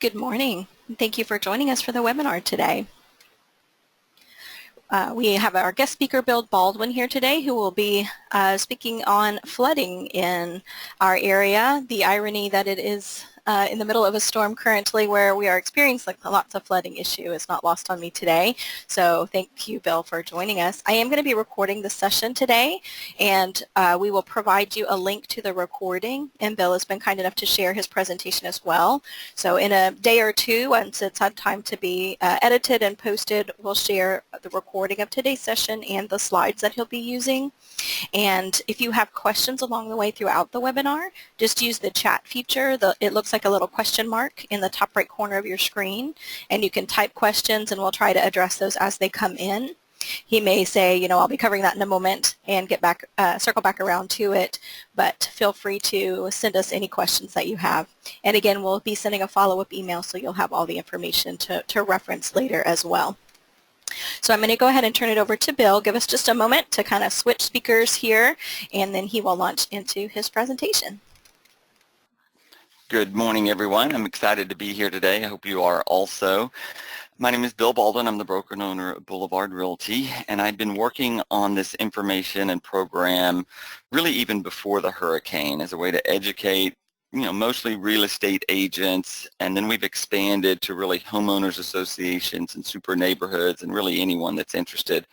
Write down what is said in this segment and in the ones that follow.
Good morning. Thank you for joining us for the webinar today. We have our guest speaker, Bill Baldwin, here today, who will be speaking on flooding in our area. The irony that it is in the middle of a storm currently where we are experiencing lots of flooding issue is not lost on me today. So thank you, Bill, for joining us. I am going to be recording the session today, and we will provide you a link to the recording, and Bill has been kind enough to share his presentation as well. So in a day or two, once it's had time to be edited and posted, we'll share the recording of today's session and the slides that he'll be using. And if you have questions along the way throughout the webinar, just use the chat feature. It looks like a little question mark in the top right corner of your screen, and you can type questions and we'll try to address those as they come in. He may say, you know, I'll be covering that in a moment and get back, circle back around to it, but feel free to send us any questions that you have. And again, we'll be sending a follow-up email so you'll have all the information to reference later as well. So I'm going to go ahead and turn it over to Bill. Give us just a moment to kind of switch speakers here, and then he will launch into his presentation. Good morning, everyone. I'm excited to be here today. I hope you are also. My name is Bill Baldwin. I'm the broker and owner of Boulevard Realty, and I've been working on this information and program really even before the hurricane as a way to educate, you know, mostly real estate agents, and then we've expanded to really homeowners associations and super neighborhoods and really anyone that's interested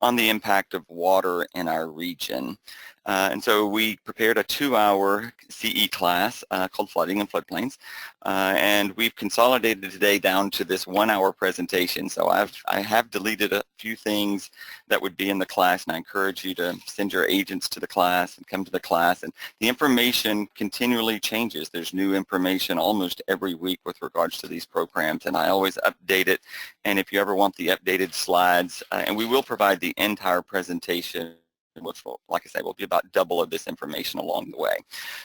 on the impact of water in our region. And so we prepared a 2-hour CE class called Flooding and Floodplains, and we've consolidated today down to this 1-hour presentation. So I have deleted a few things that would be in the class, and I encourage you to send your agents to the class and come to the class. And the information continually changes. There's new information almost every week with regards to these programs, and I always update it. And if you ever want the updated slides, and we will provide the entire presentation, which will, like I say, will be about double of this information along the way.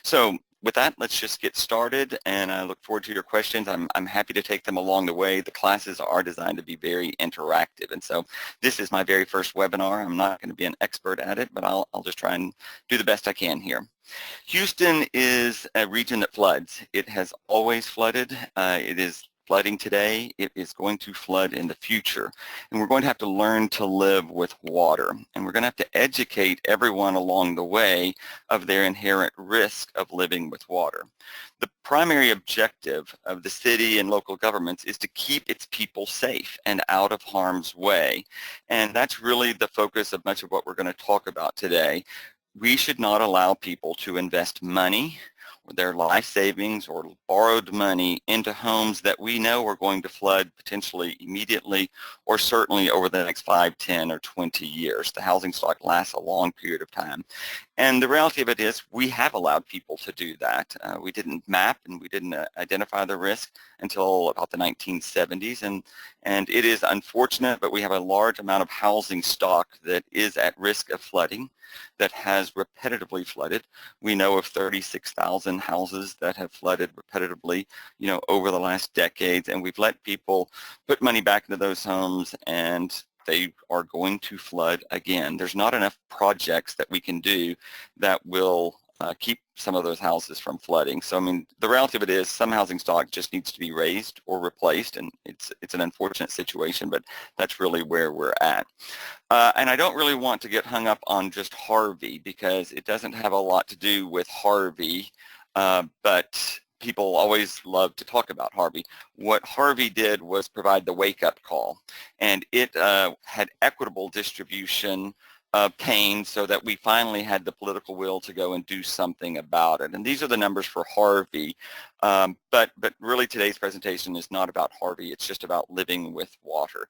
So with that, let's just get started, and I look forward to your questions. I'm happy to take them along the way. The classes are designed to be very interactive, and so this is my very first webinar. I'm not going to be an expert at it, but I'll just try and do the best I can here. Houston is a region that floods. It has always flooded. It is flooding today. It is going to flood in the future, and we're going to have to learn to live with water, and we're going to have to educate everyone along the way of their inherent risk of living with water. The primary objective of the city and local governments is to keep its people safe and out of harm's way, and that's really the focus of much of what we're going to talk about today. We should not allow people to invest money, their life savings, or borrowed money into homes that we know are going to flood potentially immediately or certainly over the next 5, 10, or 20 years. The housing stock lasts a long period of time. And the reality of it is we have allowed people to do that. We didn't map and we didn't identify the risk until about the 1970s. And it is unfortunate, but we have a large amount of housing stock that is at risk of flooding, that has repetitively flooded. We know of 36,000 houses that have flooded repetitively, you know, over the last decades, and we've let people put money back into those homes, and they are going to flood again. There's not enough projects that we can do that will keep some of those houses from flooding. So, I mean, the reality of it is some housing stock just needs to be raised or replaced, and it's an unfortunate situation, but that's really where we're at. And I don't really want to get hung up on just Harvey, because it doesn't have a lot to do with Harvey, but people always love to talk about Harvey. What Harvey did was provide the wake-up call, and it had equitable distribution of pain so that we finally had the political will to go and do something about it. And these are the numbers for Harvey, but really today's presentation is not about Harvey. It's just about living with water.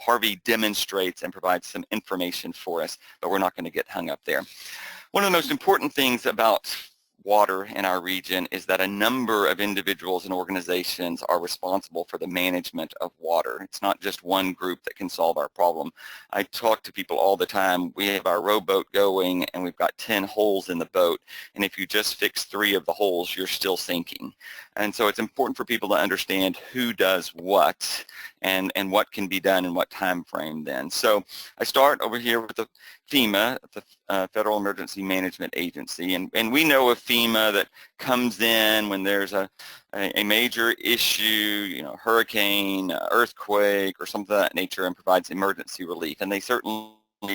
Harvey demonstrates and provides some information for us, but we're not going to get hung up there. One of the most important things about water in our region is that a number of individuals and organizations are responsible for the management of water. It's not just one group that can solve our problem. I talk to people all the time. We have our rowboat going and we've got 10 holes in the boat, and if you just fix 3 of the holes, you're still sinking. And so it's important for people to understand who does what and what can be done in what time frame then. So I start over here with the FEMA, the Federal Emergency Management Agency, and we know of FEMA that comes in when there's a major issue, you know, hurricane, earthquake, or something of that nature, and provides emergency relief, and they certainly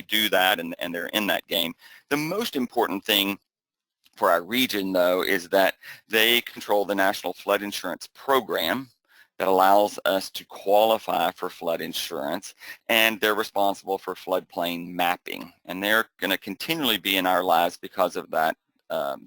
do that, and they're in that game. The most important thing for our region, though, is that they control the National Flood Insurance Program that allows us to qualify for flood insurance, and they're responsible for floodplain mapping, and they're going to continually be in our lives because of that.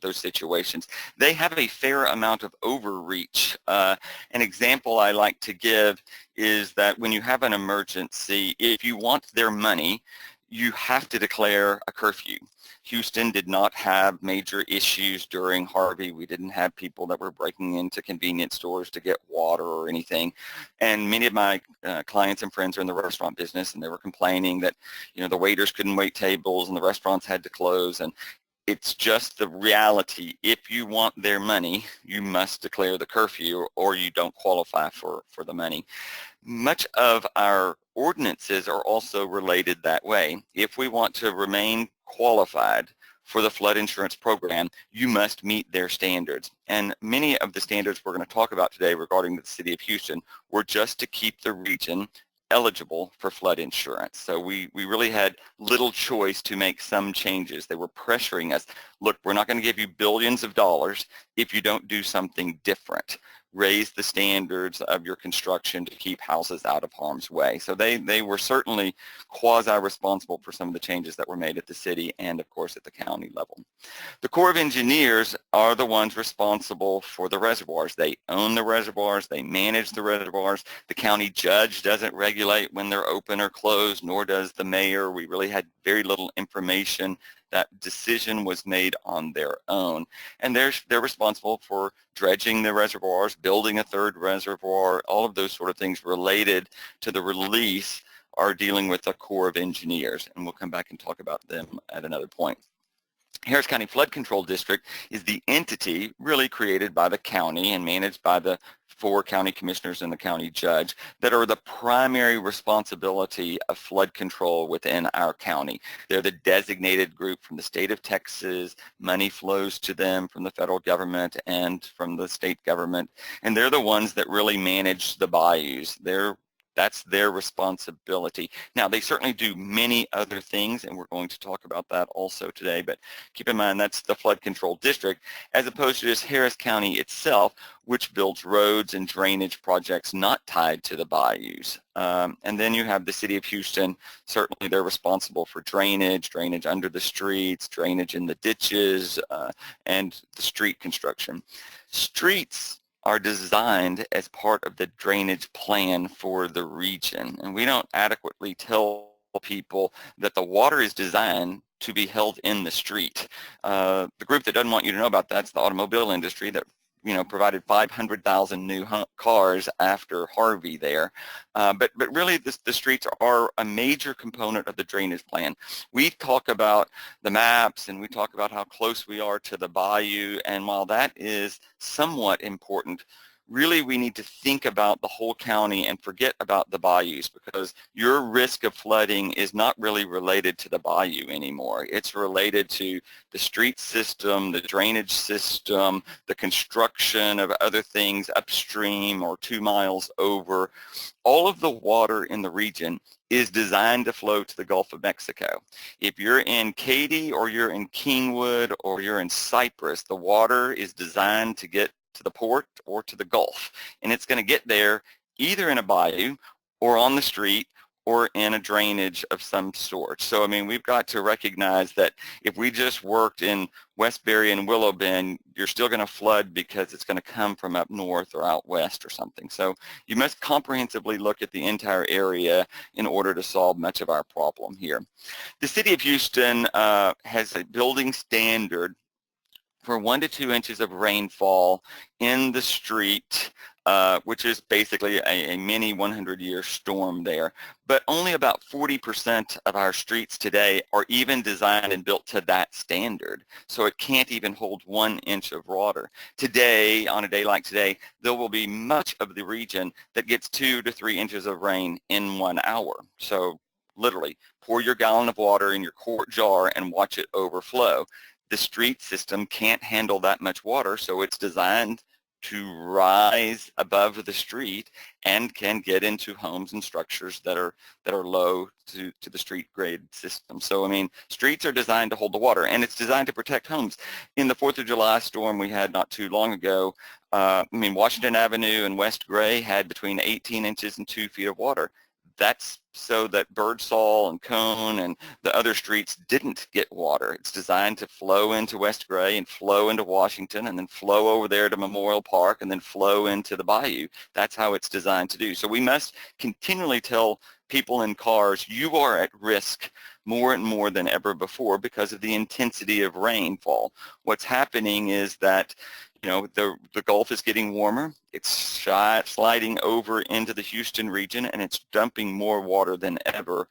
Those situations. They have a fair amount of overreach. An example I like to give is that when you have an emergency, if you want their money, you have to declare a curfew. Houston did not have major issues during Harvey. We didn't have people that were breaking into convenience stores to get water or anything. And many of my clients and friends are in the restaurant business, and they were complaining that, you know, the waiters couldn't wait tables and the restaurants had to close. And it's just the reality. If you want their money, you must declare the curfew, or you don't qualify for the money. Much of our ordinances are also related that way. If we want to remain qualified for the flood insurance program, you must meet their standards. And many of the standards we're going to talk about today regarding the city of Houston were just to keep the region eligible for flood insurance. So we really had little choice to make some changes. They were pressuring us. Look, we're not going to give you billions of dollars if you don't do something different. Raise the standards of your construction to keep houses out of harm's way. So they were certainly quasi-responsible for some of the changes that were made at the city and, of course, at the county level. The Corps of Engineers are the ones responsible for the reservoirs. They own the reservoirs. They manage the reservoirs. The county judge doesn't regulate when they're open or closed, nor does the mayor. We really had very little information. That decision was made on their own. And they're responsible for dredging the reservoirs, building a third reservoir, all of those sort of things related to the release are dealing with the Corps of Engineers. And we'll come back and talk about them at another point. Harris County Flood Control District is the entity really created by the county and managed by the 4 county commissioners and the county judge that are the primary responsibility of flood control within our county. They're the designated group from the state of Texas. Money flows to them from the federal government and from the state government, and they're the ones that really manage the bayous. That's their responsibility. Now, they certainly do many other things, and we're going to talk about that also today, but keep in mind that's the flood control district, as opposed to just Harris County itself, which builds roads and drainage projects not tied to the bayous. And then you have the city of Houston. Certainly they're responsible for drainage under the streets, drainage in the ditches, and the street construction. Streets are designed as part of the drainage plan for the region. And we don't adequately tell people that the water is designed to be held in the street. The group that doesn't want you to know about that's the automobile industry that, you know, provided 500,000 new cars after Harvey there. But really the streets are a major component of the drainage plan. We talk about the maps and we talk about how close we are to the bayou, and while that is somewhat important, really we need to think about the whole county and forget about the bayous, because your risk of flooding is not really related to the bayou anymore. It's related to the street system, the drainage system, the construction of other things upstream or 2 miles over. All of the water in the region is designed to flow to the Gulf of Mexico. If you're in Katy or you're in Kingwood or you're in Cypress, the water is designed to get to the port or to the Gulf, and it's going to get there either in a bayou or on the street or in a drainage of some sort. So I mean, we've got to recognize that if we just worked in Westbury and Willow Bend, you're still going to flood because it's going to come from up north or out west or something. So you must comprehensively look at the entire area in order to solve much of our problem here. The city of Houston has a building standard for 1 to 2 inches of rainfall in the street, which is basically a mini 100-year storm there. But only about 40% of our streets today are even designed and built to that standard. So it can't even hold 1 inch of water. Today, on a day like today, there will be much of the region that gets 2 to 3 inches of rain in 1 hour. So literally pour your gallon of water in your quart jar and watch it overflow. The street system can't handle that much water, so it's designed to rise above the street and can get into homes and structures that are low to the street grade system. So I mean, streets are designed to hold the water, and it's designed to protect homes. In the 4th of July storm we had not too long ago, I mean, Washington Avenue and West Gray had between 18 inches and 2 feet of water. That's so that Birdsall and Cone and the other streets didn't get water. It's designed to flow into West Gray and flow into Washington and then flow over there to Memorial Park and then flow into the bayou. That's how it's designed to do. So we must continually tell people in cars, you are at risk more and more than ever before because of the intensity of rainfall. What's happening is that the Gulf is getting warmer. It's sliding over into the Houston region, and it's dumping more water than ever.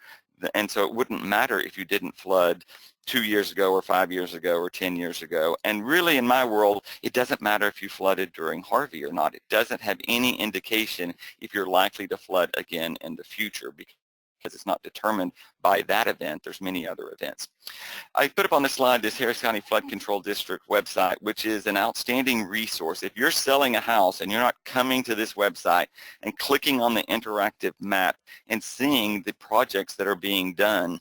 And so it wouldn't matter if you didn't flood 2 years ago or 5 years ago or 10 years ago. And really, in my world, it doesn't matter if you flooded during Harvey or not. It doesn't have any indication if you're likely to flood again in the future, because it's not determined by that event. There's many other events. I put up on the slide this Harris County Flood Control District website, which is an outstanding resource. If you're selling a house and you're not coming to this website and clicking on the interactive map and seeing the projects that are being done,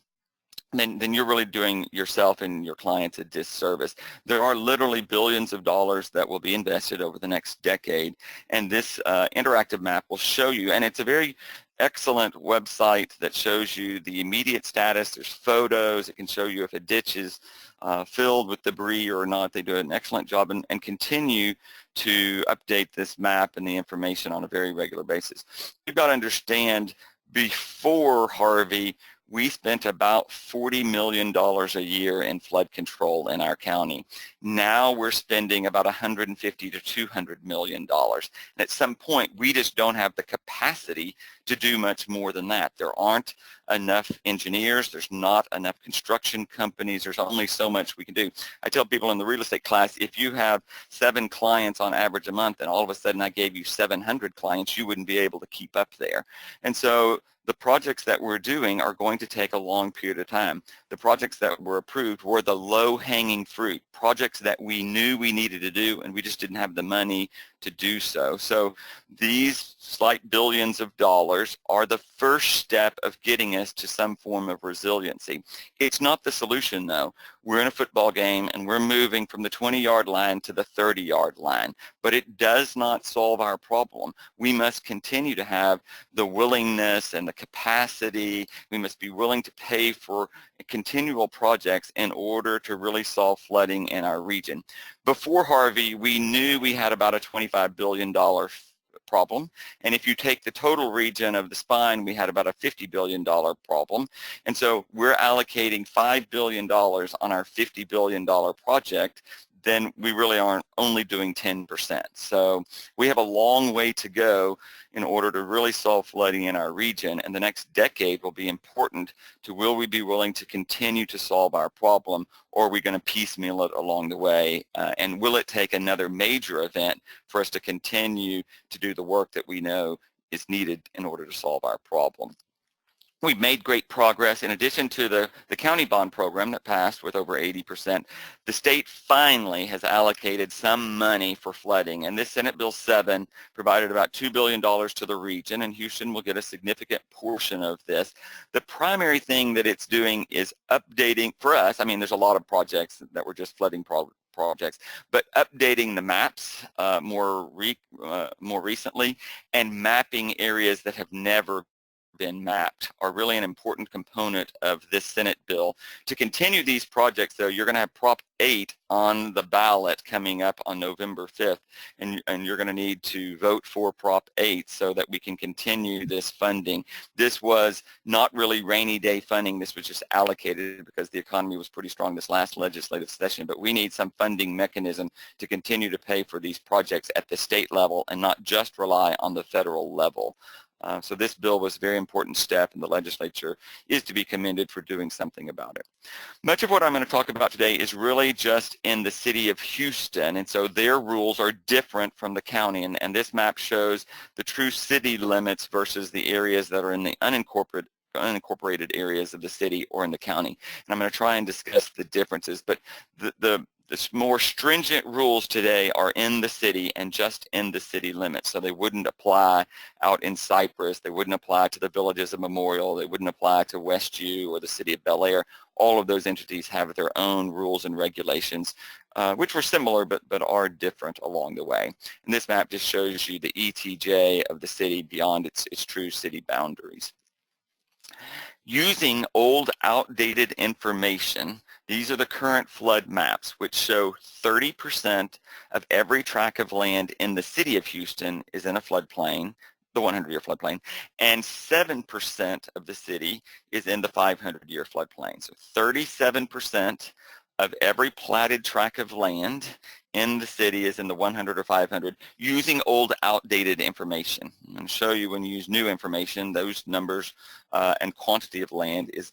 then you're really doing yourself and your clients a disservice. There are literally billions of dollars that will be invested over the next decade, and this interactive map will show you, and it's a very excellent website that shows you the immediate status. There's photos. It can show you if a ditch is filled with debris or not. They do an excellent job and continue to update this map and the information on a very regular basis. You've got to understand, before Harvey, we spent about $40 million a year in flood control in our county. Now we're spending about $150 to $200 million. And at some point, we just don't have the capacity to do much more than that. There aren't enough engineers. There's not enough construction companies. There's only so much we can do. I tell people in the real estate class, if you have 7 clients on average a month and all of a sudden I gave you 700 clients, you wouldn't be able to keep up there. And so the projects that we're doing are going to take a long period of time. The projects that were approved were the low-hanging fruit, projects that we knew we needed to do, and we just didn't have the money to do so. So these slight billions of dollars are the first step of getting us to some form of resiliency. It's not the solution, though. We're in a football game, and we're moving from the 20-yard line to the 30-yard line, but it does not solve our problem. We must continue to have the willingness and the capacity. We must be willing to pay for continual projects in order to really solve flooding in our region. Before Harvey, we knew we had about a $25 billion problem, and if you take the total region of the spine, we had about a $50 billion problem. And so we're allocating $5 billion on our $50 billion project. Then we really aren't only doing 10%. So we have a long way to go in order to really solve flooding in our region, and the next decade will be important to, will we be willing to continue to solve our problem, or are we going to piecemeal it along the way, and will it take another major event for us to continue to do the work that we know is needed in order to solve our problem? We've made great progress. In addition to the county bond program that passed with over 80%, the state finally has allocated some money for flooding, and this Senate Bill 7 provided about $2 billion to the region, and Houston will get a significant portion of this. The primary thing that it's doing is updating, for us, I mean, there's a lot of projects that were just flooding projects, but updating the maps more recently, and mapping areas that have never been mapped are really an important component of this Senate bill. To continue these projects, though, you're going to have Prop 8 on the ballot coming up on November 5th, and you're going to need to vote for Prop 8 so that we can continue this funding. This was not really rainy day funding. This was just allocated because the economy was pretty strong this last legislative session, but we need some funding mechanism to continue to pay for these projects at the state level and not just rely on the federal level. So this bill was a very important step, and the legislature is to be commended for doing something about it. Much of what I'm going to talk about today is really just in the city of Houston, and so their rules are different from the county, and this map shows the true city limits versus the areas that are in the unincorporated areas of the city or in the county. And I'm going to try and discuss the differences, but the more stringent rules today are in the city and just in the city limits. So they wouldn't apply out in Cypress, they wouldn't apply to the villages of Memorial, they wouldn't apply to Westview or the city of Bel Air. All of those entities have their own rules and regulations, which were similar but are different along the way. And this map just shows you the ETJ of the city beyond its true city boundaries. Using old, outdated information, these are the current flood maps, which show 30% of every tract of land in the city of Houston is in a floodplain, the 100-year floodplain, and 7% of the city is in the 500-year floodplain. So 37% of every platted tract of land in the city is in the 100 or 500 using old, outdated information. I'm going to show you when you use new information, those numbers and quantity of land is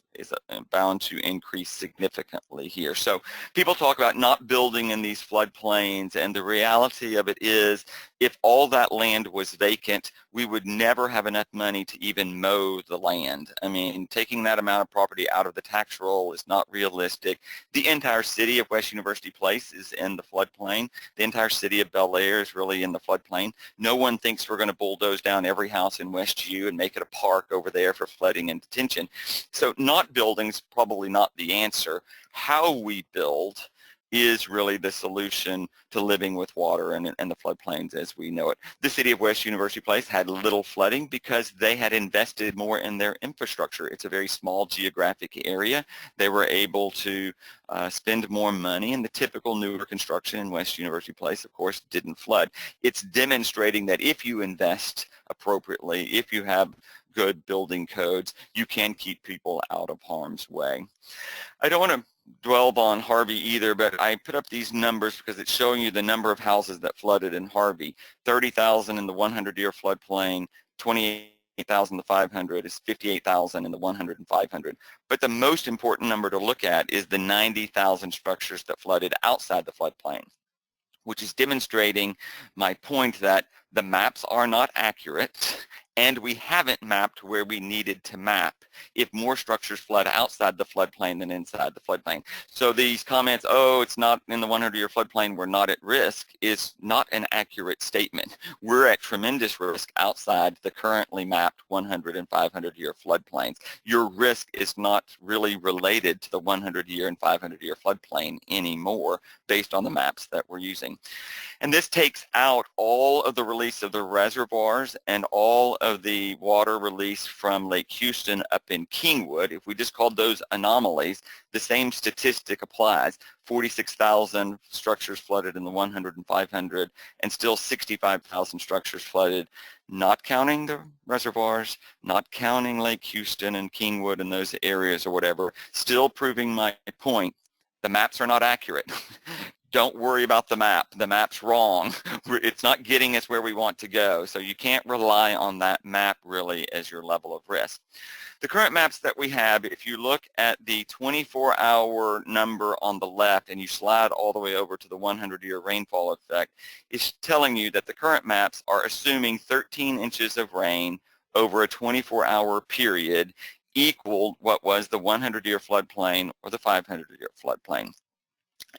bound to increase significantly here. So people talk about not building in these floodplains, and the reality of it is if all that land was vacant, we would never have enough money to even mow the land. I mean, taking that amount of property out of the tax roll is not realistic. The entire city of West University Place is in the floodplain. The entire city of Bel Air is really in the floodplain. No one thinks we're going to bulldoze down every house in Westview and make it a park over there for flooding and detention. So not building is probably not the answer. How we build is really the solution to living with water and the floodplains as we know it. The city of West University Place had little flooding because they had invested more in their infrastructure. It's a very small geographic area. They were able to spend more money, and the typical newer construction in West University Place, of course, didn't flood. It's demonstrating that if you invest appropriately, if you have good building codes, you can keep people out of harm's way. I don't want to dwell on Harvey either, but I put up these numbers because it's showing you the number of houses that flooded in Harvey. 30,000 in the 100-year floodplain, 28,000 in the 500 is 58,000 in the 100 and 500. But the most important number to look at is the 90,000 structures that flooded outside the floodplain, which is demonstrating my point that the maps are not accurate, and we haven't mapped where we needed to map if more structures flood outside the floodplain than inside the floodplain. So these comments, oh, it's not in the 100-year floodplain, we're not at risk, is not an accurate statement. We're at tremendous risk outside the currently mapped 100 and 500-year floodplains. Your risk is not really related to the 100-year and 500-year floodplain anymore based on the maps that we're using. And this takes out all of the release of the reservoirs and all of the water release from Lake Houston up in Kingwood. If we just called those anomalies, the same statistic applies. 46,000 structures flooded in the 100 and 500, and still 65,000 structures flooded, not counting the reservoirs, not counting Lake Houston and Kingwood and those areas or whatever, still proving my point. The maps are not accurate. Don't worry about the map. The map's wrong. It's not getting us where we want to go. So you can't rely on that map really as your level of risk. The current maps that we have, if you look at the 24-hour number on the left and you slide all the way over to the 100-year rainfall effect, it's telling you that the current maps are assuming 13 inches of rain over a 24-hour period equaled what was the 100-year floodplain or the 500-year floodplain.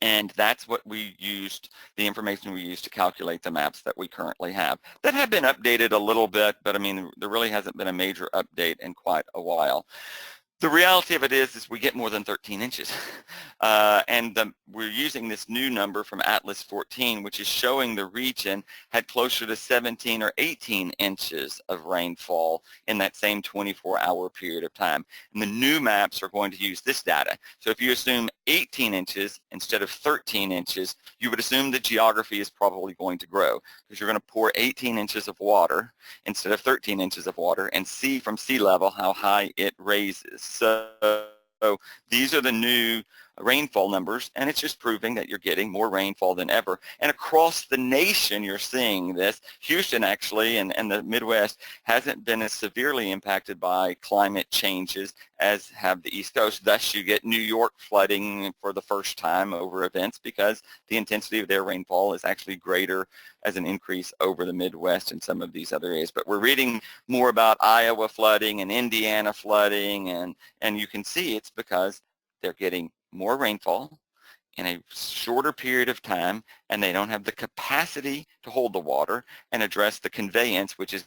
And that's what we used, the information we used to calculate the maps that we currently have. That have been updated a little bit, but I mean, there really hasn't been a major update in quite a while. The reality of it is we get more than 13 inches. We're using this new number from Atlas 14, which is showing the region had closer to 17 or 18 inches of rainfall in that same 24-hour period of time. And the new maps are going to use this data. So if you assume 18 inches instead of 13 inches, you would assume the geography is probably going to grow because you're going to pour 18 inches of water instead of 13 inches of water and see from sea level how high it raises. So these are the new rainfall numbers, and it's just proving that you're getting more rainfall than ever. And across the nation, you're seeing this. Houston, actually, and the Midwest hasn't been as severely impacted by climate changes as have the East Coast. Thus, you get New York flooding for the first time over events because the intensity of their rainfall is actually greater as an increase over the Midwest and some of these other areas. But we're reading more about Iowa flooding and Indiana flooding, and you can see it's because they're getting more rainfall in a shorter period of time, and they don't have the capacity to hold the water and address the conveyance, which is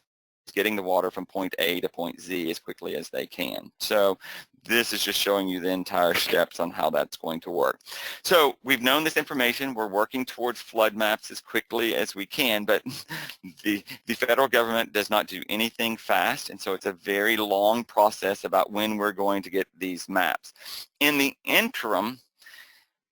getting the water from point A to point Z as quickly as they can. So this is just showing you the entire steps on how that's going to work. So we've known this information. We're working towards flood maps as quickly as we can, but the federal government does not do anything fast, and so it's a very long process about when we're going to get these maps. In the interim,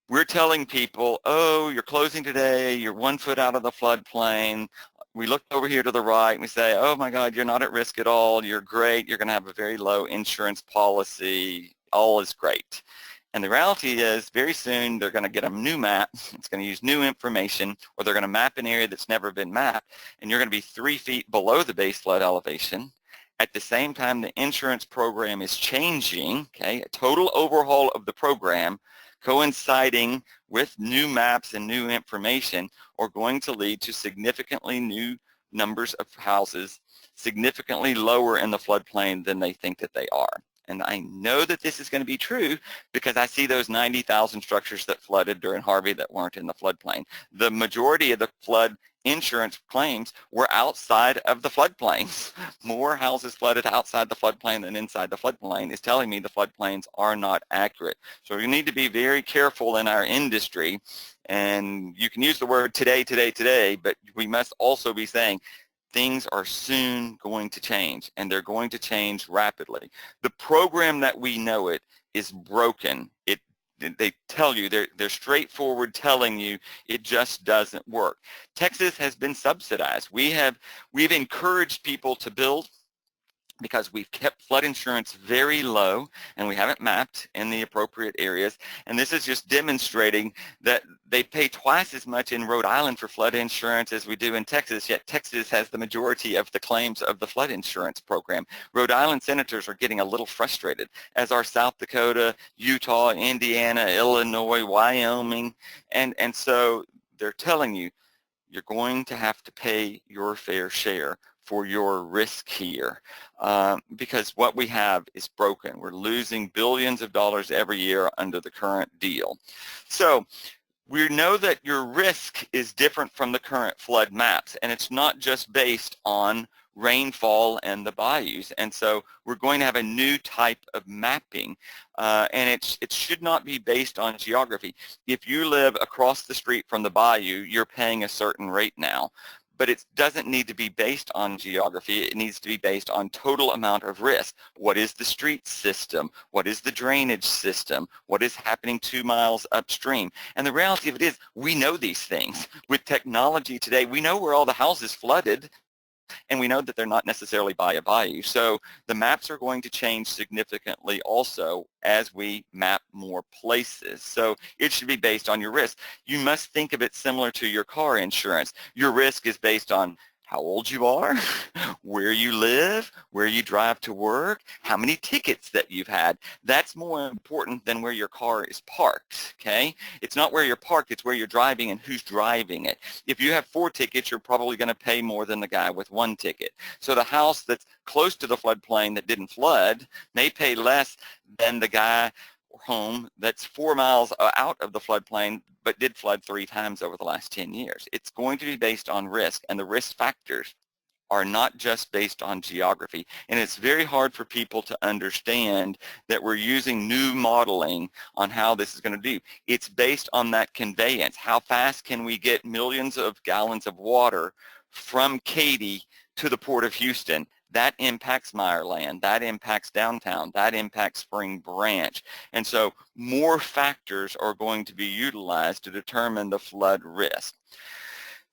we're telling people, oh, you're closing today, you're 1 foot out of the floodplain. We look over here to the right and we say, oh my God, you're not at risk at all, you're great, you're gonna have a very low insurance policy, all is great. And the reality is very soon they're gonna get a new map, it's gonna use new information, or they're gonna map an area that's never been mapped, and you're gonna be 3 feet below the base flood elevation. At the same time, the insurance program is changing, okay, a total overhaul of the program coinciding with new maps and new information are going to lead to significantly new numbers of houses, significantly lower in the floodplain than they think that they are. And I know that this is going to be true because I see those 90,000 structures that flooded during Harvey that weren't in the floodplain. The majority of the flood insurance claims were outside of the floodplains. More houses flooded outside the floodplain than inside the floodplain is telling me the floodplains are not accurate. So we need to be very careful in our industry, and you can use the word today, but we must also be saying things are soon going to change, and they're going to change rapidly. The program that we know it is broken. They tell you, they're straightforward telling you it just doesn't work. Texas has been subsidized. We've encouraged people to build because we've kept flood insurance very low and we haven't mapped in the appropriate areas. And this is just demonstrating that they pay twice as much in Rhode Island for flood insurance as we do in Texas, yet Texas has the majority of the claims of the flood insurance program. Rhode Island senators are getting a little frustrated, as are South Dakota, Utah, Indiana, Illinois, Wyoming, and so they're telling you, you're going to have to pay your fair share for your risk here because what we have is broken. We're losing billions of dollars every year under the current deal. So we know that your risk is different from the current flood maps, and it's not just based on rainfall and the bayous. And so we're going to have a new type of mapping, and it should not be based on geography. If you live across the street from the bayou, you're paying a certain rate now. But it doesn't need to be based on geography. It needs to be based on total amount of risk. What is the street system? What is the drainage system? What is happening 2 miles upstream? And the reality of it is, we know these things. With technology today, we know where all the houses flooded, and we know that they're not necessarily by a bayou. So the maps are going to change significantly also as we map more places. So it should be based on your risk. You must think of it similar to your car insurance. Your risk is based on how old you are, where you live, where you drive to work, how many tickets that you've had. That's more important than where your car is parked, okay? It's not where you're parked, it's where you're driving and who's driving it. If you have 4 tickets, you're probably going to pay more than the guy with 1 ticket. So the house that's close to the floodplain that didn't flood may pay less than the guy or home that's 4 miles out of the floodplain but did flood 3 times over the last 10 years. It's going to be based on risk, and the risk factors are not just based on geography. And it's very hard for people to understand that we're using new modeling on how this is going to do. It's based on that conveyance. How fast can we get millions of gallons of water from Katy to the Port of Houston? That impacts Meyerland, that impacts downtown, that impacts Spring Branch. And so more factors are going to be utilized to determine the flood risk.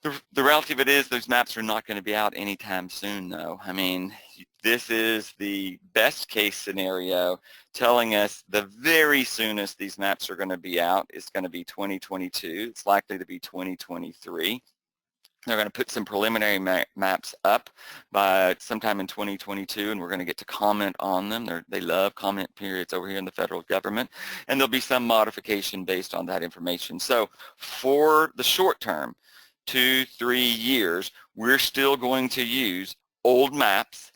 The reality of it is those maps are not going to be out anytime soon, though. I mean, this is the best case scenario, telling us the very soonest these maps are going to be out is going to be 2022. It's likely to be 2023. They're going to put some preliminary maps up by sometime in 2022, and we're going to get to comment on them. They love comment periods over here in the federal government, and there'll be some modification based on that information. So for the short term, 2-3 years, we're still going to use old maps,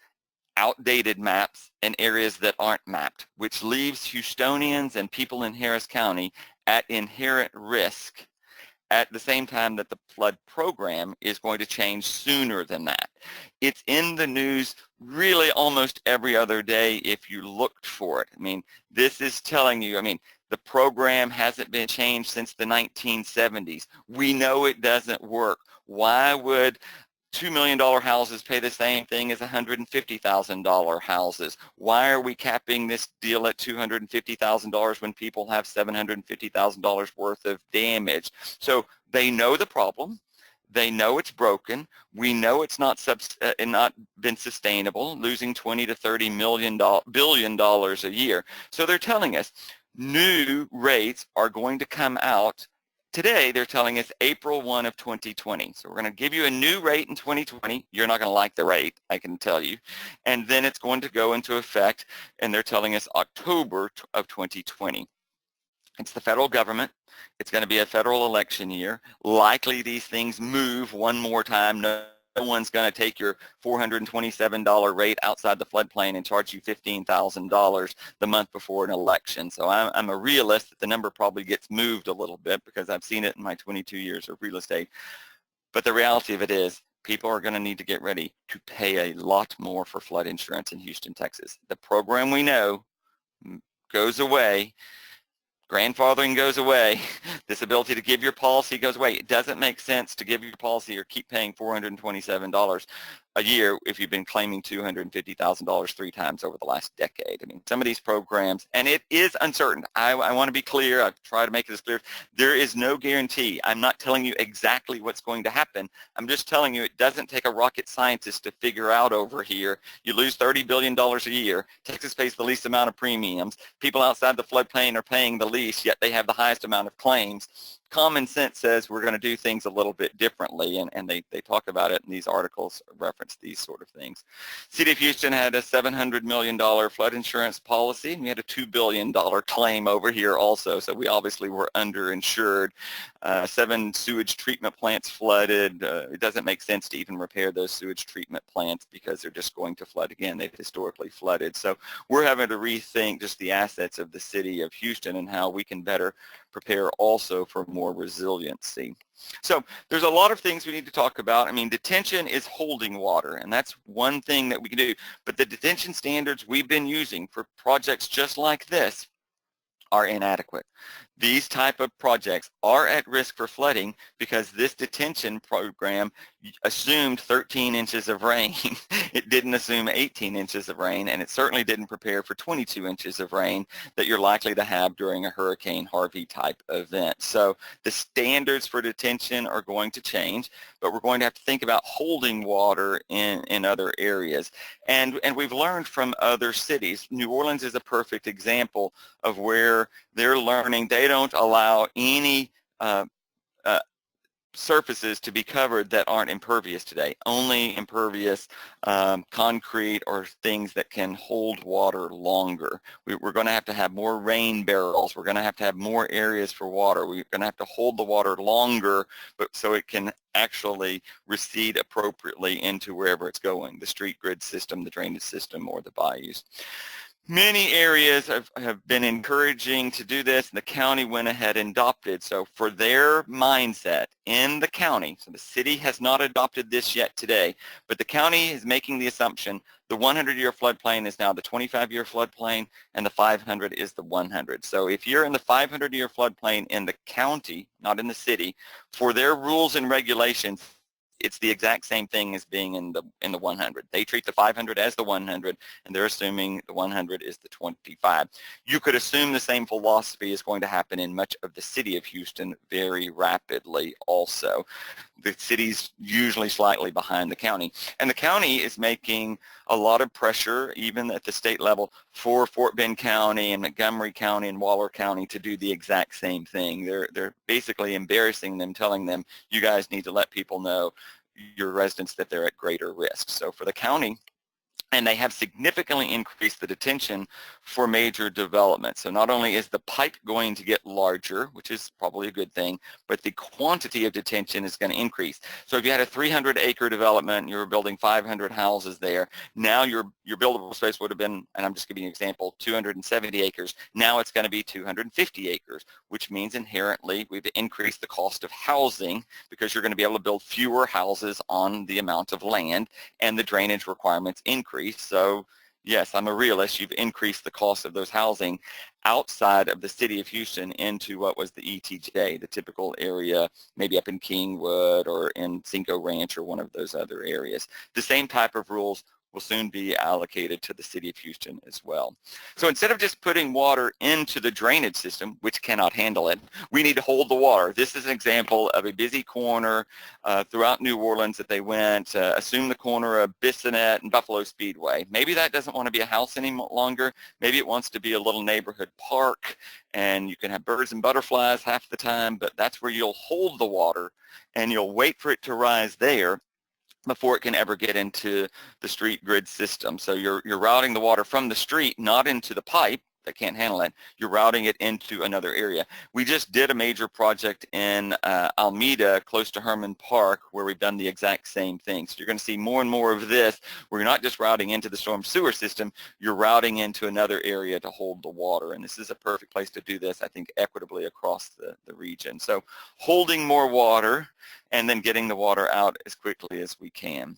outdated maps, and areas that aren't mapped, which leaves Houstonians and people in Harris County at inherent risk at the same time that the flood program is going to change sooner than that. It's in the news really almost every other day if you looked for it. I mean, this is telling you, the program hasn't been changed since the 1970s. We know it doesn't work. Why would $2 million houses pay the same thing as $150,000 houses? Why are we capping this deal at $250,000 when people have $750,000 worth of damage? So they know the problem. They know it's broken. We know it's not been sustainable, losing $20 to $30 billion a year. So they're telling us new rates are going to come out. Today, they're telling us April 1 of 2020. So we're going to give you a new rate in 2020. You're not going to like the rate, I can tell you. And then it's going to go into effect, and they're telling us October of 2020. It's the federal government. It's going to be a federal election year. Likely these things move one more time. No one's going to take your $427 rate outside the floodplain and charge you $15,000 the month before an election. So I'm a realist that the number probably gets moved a little bit because I've seen it in my 22 years of real estate. But the reality of it is people are going to need to get ready to pay a lot more for flood insurance in Houston, Texas. The program we know goes away. Grandfathering goes away. This ability to give your policy goes away. It doesn't make sense to give your policy or keep paying $427 a year if you've been claiming $250,000 3 times over the last decade. Some of these programs, and it is uncertain. I want to be clear. I try to make it as clear. There is no guarantee. I'm not telling you exactly what's going to happen. I'm just telling you it doesn't take a rocket scientist to figure out over here. You lose $30 billion a year. Texas pays the least amount of premiums. People outside the floodplain are paying the least, yet they have the highest amount of claims. Common sense says we're going to do things a little bit differently, and they talk about it in these articles, reference these sort of things. City of Houston had a $700 million flood insurance policy, and we had a $2 billion claim over here also, so we obviously were underinsured. 7 sewage treatment plants flooded. It doesn't make sense to even repair those sewage treatment plants because they're just going to flood again. They've historically flooded. So we're having to rethink just the assets of the city of Houston and how we can better prepare also for more resiliency. So there's a lot of things we need to talk about. Detention is holding water, and that's one thing that we can do. But the detention standards we've been using for projects just like this are inadequate. These type of projects are at risk for flooding because this detention program assumed 13 inches of rain. It didn't assume 18 inches of rain, and it certainly didn't prepare for 22 inches of rain that you're likely to have during a Hurricane Harvey type event. So the standards for detention are going to change, but we're going to have to think about holding water in other areas. And we've learned from other cities. New Orleans is a perfect example of where they're learning. They don't allow any surfaces to be covered that aren't impervious today. Only impervious concrete or things that can hold water longer. We're going to have more rain barrels. We're going to have more areas for water. We're going to have to hold the water longer, but so it can actually recede appropriately into wherever it's going, the street grid system, the drainage system, or the bayous. Many areas have been encouraging to do this, and the county went ahead and adopted. So for their mindset in the county, so the city has not adopted this yet today, but the county is making the assumption the 100-year floodplain is now the 25-year floodplain, and the 500 is the 100. So if you're in the 500-year floodplain in the county, not in the city, for their rules and regulations, it's the exact same thing as being in the 100. They treat the 500 as the 100, and they're assuming the 100 is the 25. You could assume the same philosophy is going to happen in much of the city of Houston very rapidly also. the city's usually slightly behind the county. And the county is making a lot of pressure, even at the state level, for Fort Bend County and Montgomery County and Waller County to do the exact same thing. They're basically embarrassing them, telling them, you guys need to let people know, your residents, that they're at greater risk. So for the county, and they have significantly increased the detention for major development. So not only is the pipe going to get larger, which is probably a good thing, but the quantity of detention is going to increase. So if you had a 300-acre development and you were building 500 houses there, now your buildable space would have been, and I'm just giving you an example, 270 acres. Now it's going to be 250 acres, which means inherently we've increased the cost of housing because you're going to be able to build fewer houses on the amount of land, and the drainage requirements increase. So yes, I'm a realist. You've increased the cost of those housing outside of the city of Houston into what was the ETJ, the typical area, maybe up in Kingwood or in Cinco Ranch or one of those other areas. The same type of rules will soon be allocated to the city of Houston as well. So instead of just putting water into the drainage system, which cannot handle it, we need to hold the water. This is an example of a busy corner throughout New Orleans that they went, assume the corner of Bissonnet and Buffalo Speedway. Maybe that doesn't want to be a house any longer. Maybe it wants to be a little neighborhood park, and you can have birds and butterflies half the time, but that's where you'll hold the water and you'll wait for it to rise there before it can ever get into the street grid system. So you're routing the water from the street, not into the pipe that can't handle it. You're routing it into another area. We just did a major project in Alameda, close to Herman Park, where we've done the exact same thing. So you're going to see more and more of this, where you're not just routing into the storm sewer system, you're routing into another area to hold the water. And this is a perfect place to do this, I think, equitably across the region. So holding more water and then getting the water out as quickly as we can.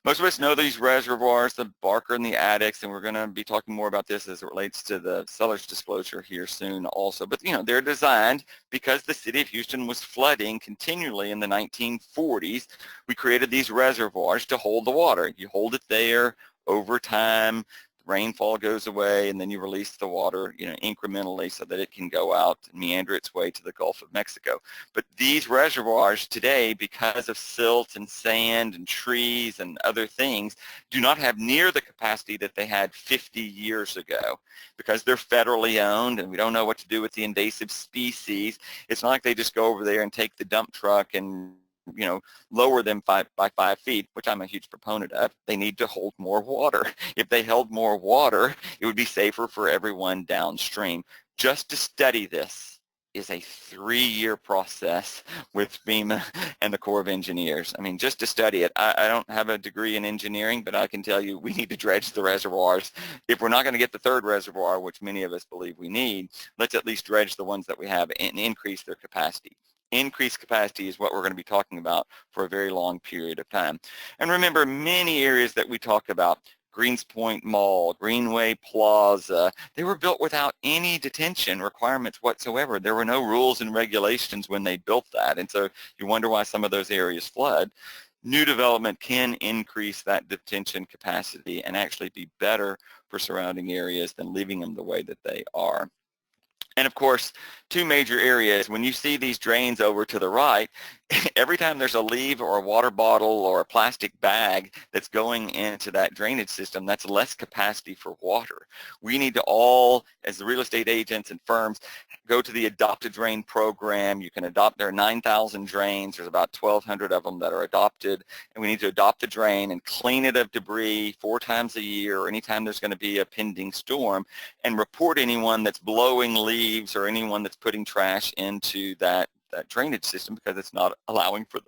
Most of us know these reservoirs, the Barker and the Addicts, and we're going to be talking more about this as it relates to the seller's disclosure here soon also. But, you know, they're designed because the city of Houston was flooding continually in the 1940s. We created these reservoirs to hold the water. You hold it there over time. Rainfall goes away, and then you release the water, you know, incrementally so that it can go out and meander its way to the Gulf of Mexico. But these reservoirs today, because of silt and sand and trees and other things, do not have near the capacity that they had 50 years ago. Because they're federally owned and we don't know what to do with the invasive species, it's not like they just go over there and take the dump truck and, you know, lower them by 5 feet, which I'm a huge proponent of. They need to hold more water. If they held more water, it would be safer for everyone downstream. Just to study this is a 3-year process with FEMA and the Corps of Engineers. I mean, just to study it. I don't have a degree in engineering, but I can tell you we need to dredge the reservoirs. If we're not going to get the third reservoir, which many of us believe we need, let's at least dredge the ones that we have and increase their capacity. Increased capacity is what we're going to be talking about for a very long period of time. And remember, many areas that we talk about, Greenspoint Mall, Greenway Plaza, they were built without any detention requirements whatsoever. There were no rules and regulations when they built that. And so you wonder why some of those areas flood. New development can increase that detention capacity and actually be better for surrounding areas than leaving them the way that they are. And of course, 2 major areas, when you see these drains over to the right, every time there's a leaf or a water bottle or a plastic bag that's going into that drainage system, that's less capacity for water. We need to all, as the real estate agents and firms, go to the Adopt a Drain program. You can adopt, there are 9,000 drains. There's about 1,200 of them that are adopted. And we need to adopt the drain and clean it of debris 4 times a year or anytime there's going to be a pending storm, and report anyone that's blowing leaves or anyone that's putting trash into that drainage system because it's not allowing for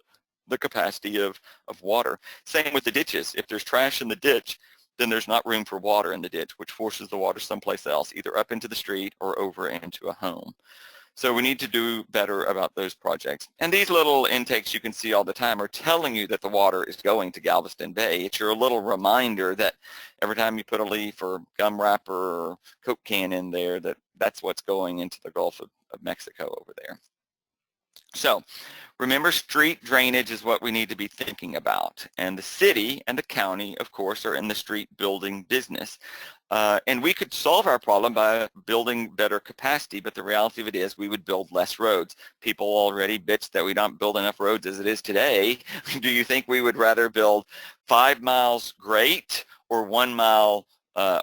the capacity of water. Same with the ditches. If there's trash in the ditch, then there's not room for water in the ditch, which forces the water someplace else, either up into the street or over into a home. So we need to do better about those projects. And these little intakes you can see all the time are telling you that the water is going to Galveston Bay. It's your little reminder that every time you put a leaf or gum wrapper or Coke can in there, that's what's going into the Gulf of Mexico over there. So remember, street drainage is what we need to be thinking about. And the city and the county, of course, are in the street building business. And we could solve our problem by building better capacity, but the reality of it is we would build less roads. People already bitch that we don't build enough roads as it is today. Do you think we would rather build 5 miles great or 1 mile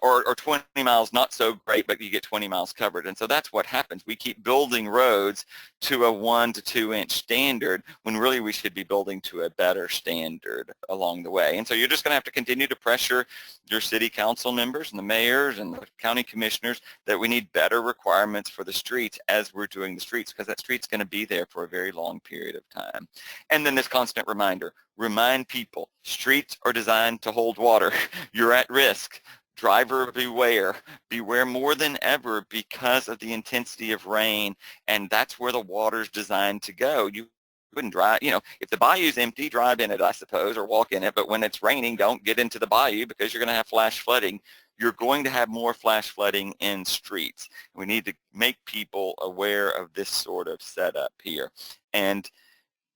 or 20 miles not so great, but you get 20 miles covered? And so that's what happens. We keep building roads to a 1 to 2 inch standard when really we should be building to a better standard along the way. And so you're just going to have to continue to pressure your city council members and the mayors and the county commissioners that we need better requirements for the streets as we're doing the streets, because that street's going to be there for a very long period of time. And then this constant reminder, remind people, streets are designed to hold water. You're at risk. Driver beware. Beware more than ever because of the intensity of rain, and that's where the water's designed to go. You wouldn't drive, if the bayou's empty, drive in it, I suppose, or walk in it, but when it's raining, don't get into the bayou because you're going to have flash flooding. You're going to have more flash flooding in streets. We need to make people aware of this sort of setup here and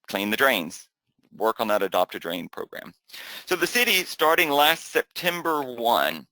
clean the drains. Work on that Adopt a Drain program. So the city, starting last September 1,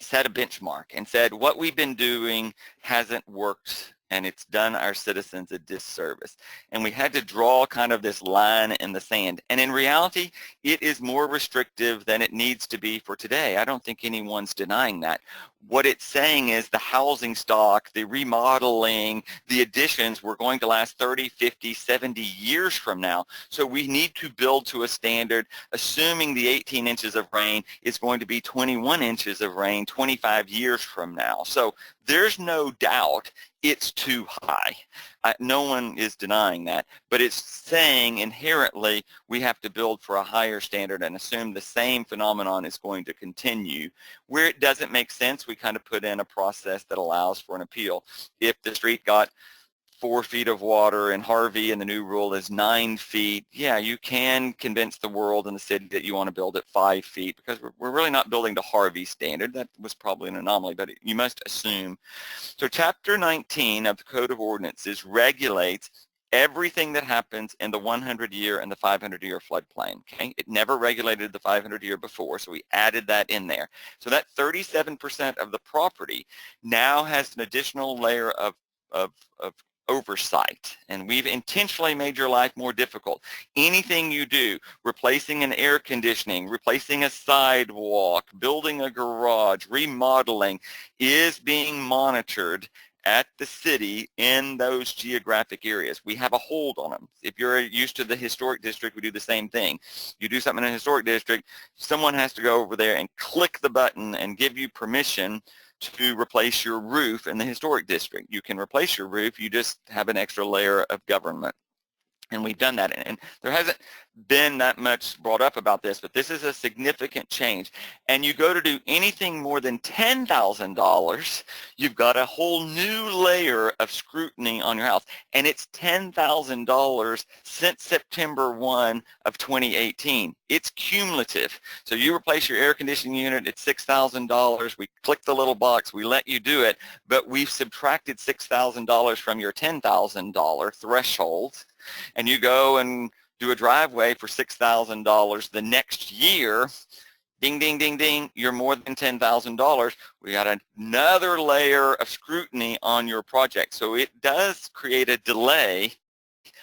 set a benchmark and said what we've been doing hasn't worked and it's done our citizens a disservice. And we had to draw kind of this line in the sand. And in reality, it is more restrictive than it needs to be for today. I don't think anyone's denying that. What it's saying is the housing stock, the remodeling, the additions were going to last 30, 50, 70 years from now. So we need to build to a standard, assuming the 18 inches of rain is going to be 21 inches of rain 25 years from now. So there's no doubt it's too high. No one is denying that, but it's saying inherently we have to build for a higher standard and assume the same phenomenon is going to continue. Where it doesn't make sense, we kind of put in a process that allows for an appeal. If the street got 4 feet of water in Harvey and the new rule is 9 feet, yeah, you can convince the world and the city that you want to build at 5 feet because we're really not building to Harvey standard. That was probably an anomaly, but you must assume. So Chapter 19 of the Code of Ordinances regulates everything that happens in the 100-year and the 500-year floodplain. Okay, it never regulated the 500-year before, so we added that in there. So that 37% of the property now has an additional layer of oversight, and we've intentionally made your life more difficult. Anything you do, replacing an air conditioning, replacing a sidewalk, building a garage, remodeling, is being monitored at the city in those geographic areas. We have a hold on them. If you're used to the historic district, we do the same thing. You do something in a historic district, someone has to go over there and click the button and give you permission to replace your roof in the historic district. You can replace your roof, you just have an extra layer of government. And we've done that. And there hasn't been that much brought up about this, but this is a significant change. And you go to do anything more than $10,000, you've got a whole new layer of scrutiny on your house. And it's $10,000 since September 1 of 2018. It's cumulative. So you replace your air conditioning unit, it's $6,000. We click the little box, we let you do it, but we've subtracted $6,000 from your $10,000 threshold. And you go and do a driveway for $6,000 the next year, ding, ding, ding, ding, you're more than $10,000. We got another layer of scrutiny on your project. So it does create a delay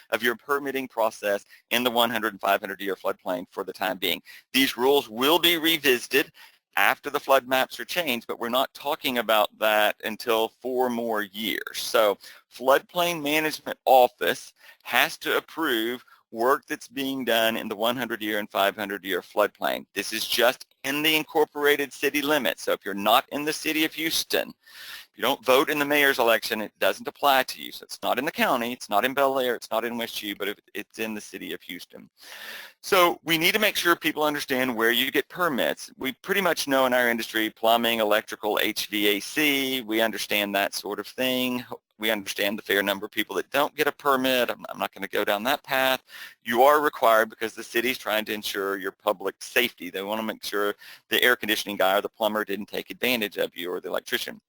of your permitting process in the 100 and 500-year floodplain for the time being. These rules will be revisited after the flood maps are changed, but we're not talking about that until 4 more years. So Floodplain Management Office has to approve work that's being done in the 100-year and 500-year floodplain. This is just in the incorporated city limits. So if you're not in the city of Houston, if you don't vote in the mayor's election, it doesn't apply to you. So it's not in the county, it's not in Bel Air, it's not in West U, but it's in the city of Houston. So we need to make sure people understand where you get permits. We pretty much know in our industry, plumbing, electrical, HVAC, we understand that sort of thing. We understand the fair number of people that don't get a permit. I'm not going to go down that path. You are required because the city's trying to ensure your public safety. They want to make sure the air conditioning guy or the plumber didn't take advantage of you or the electrician.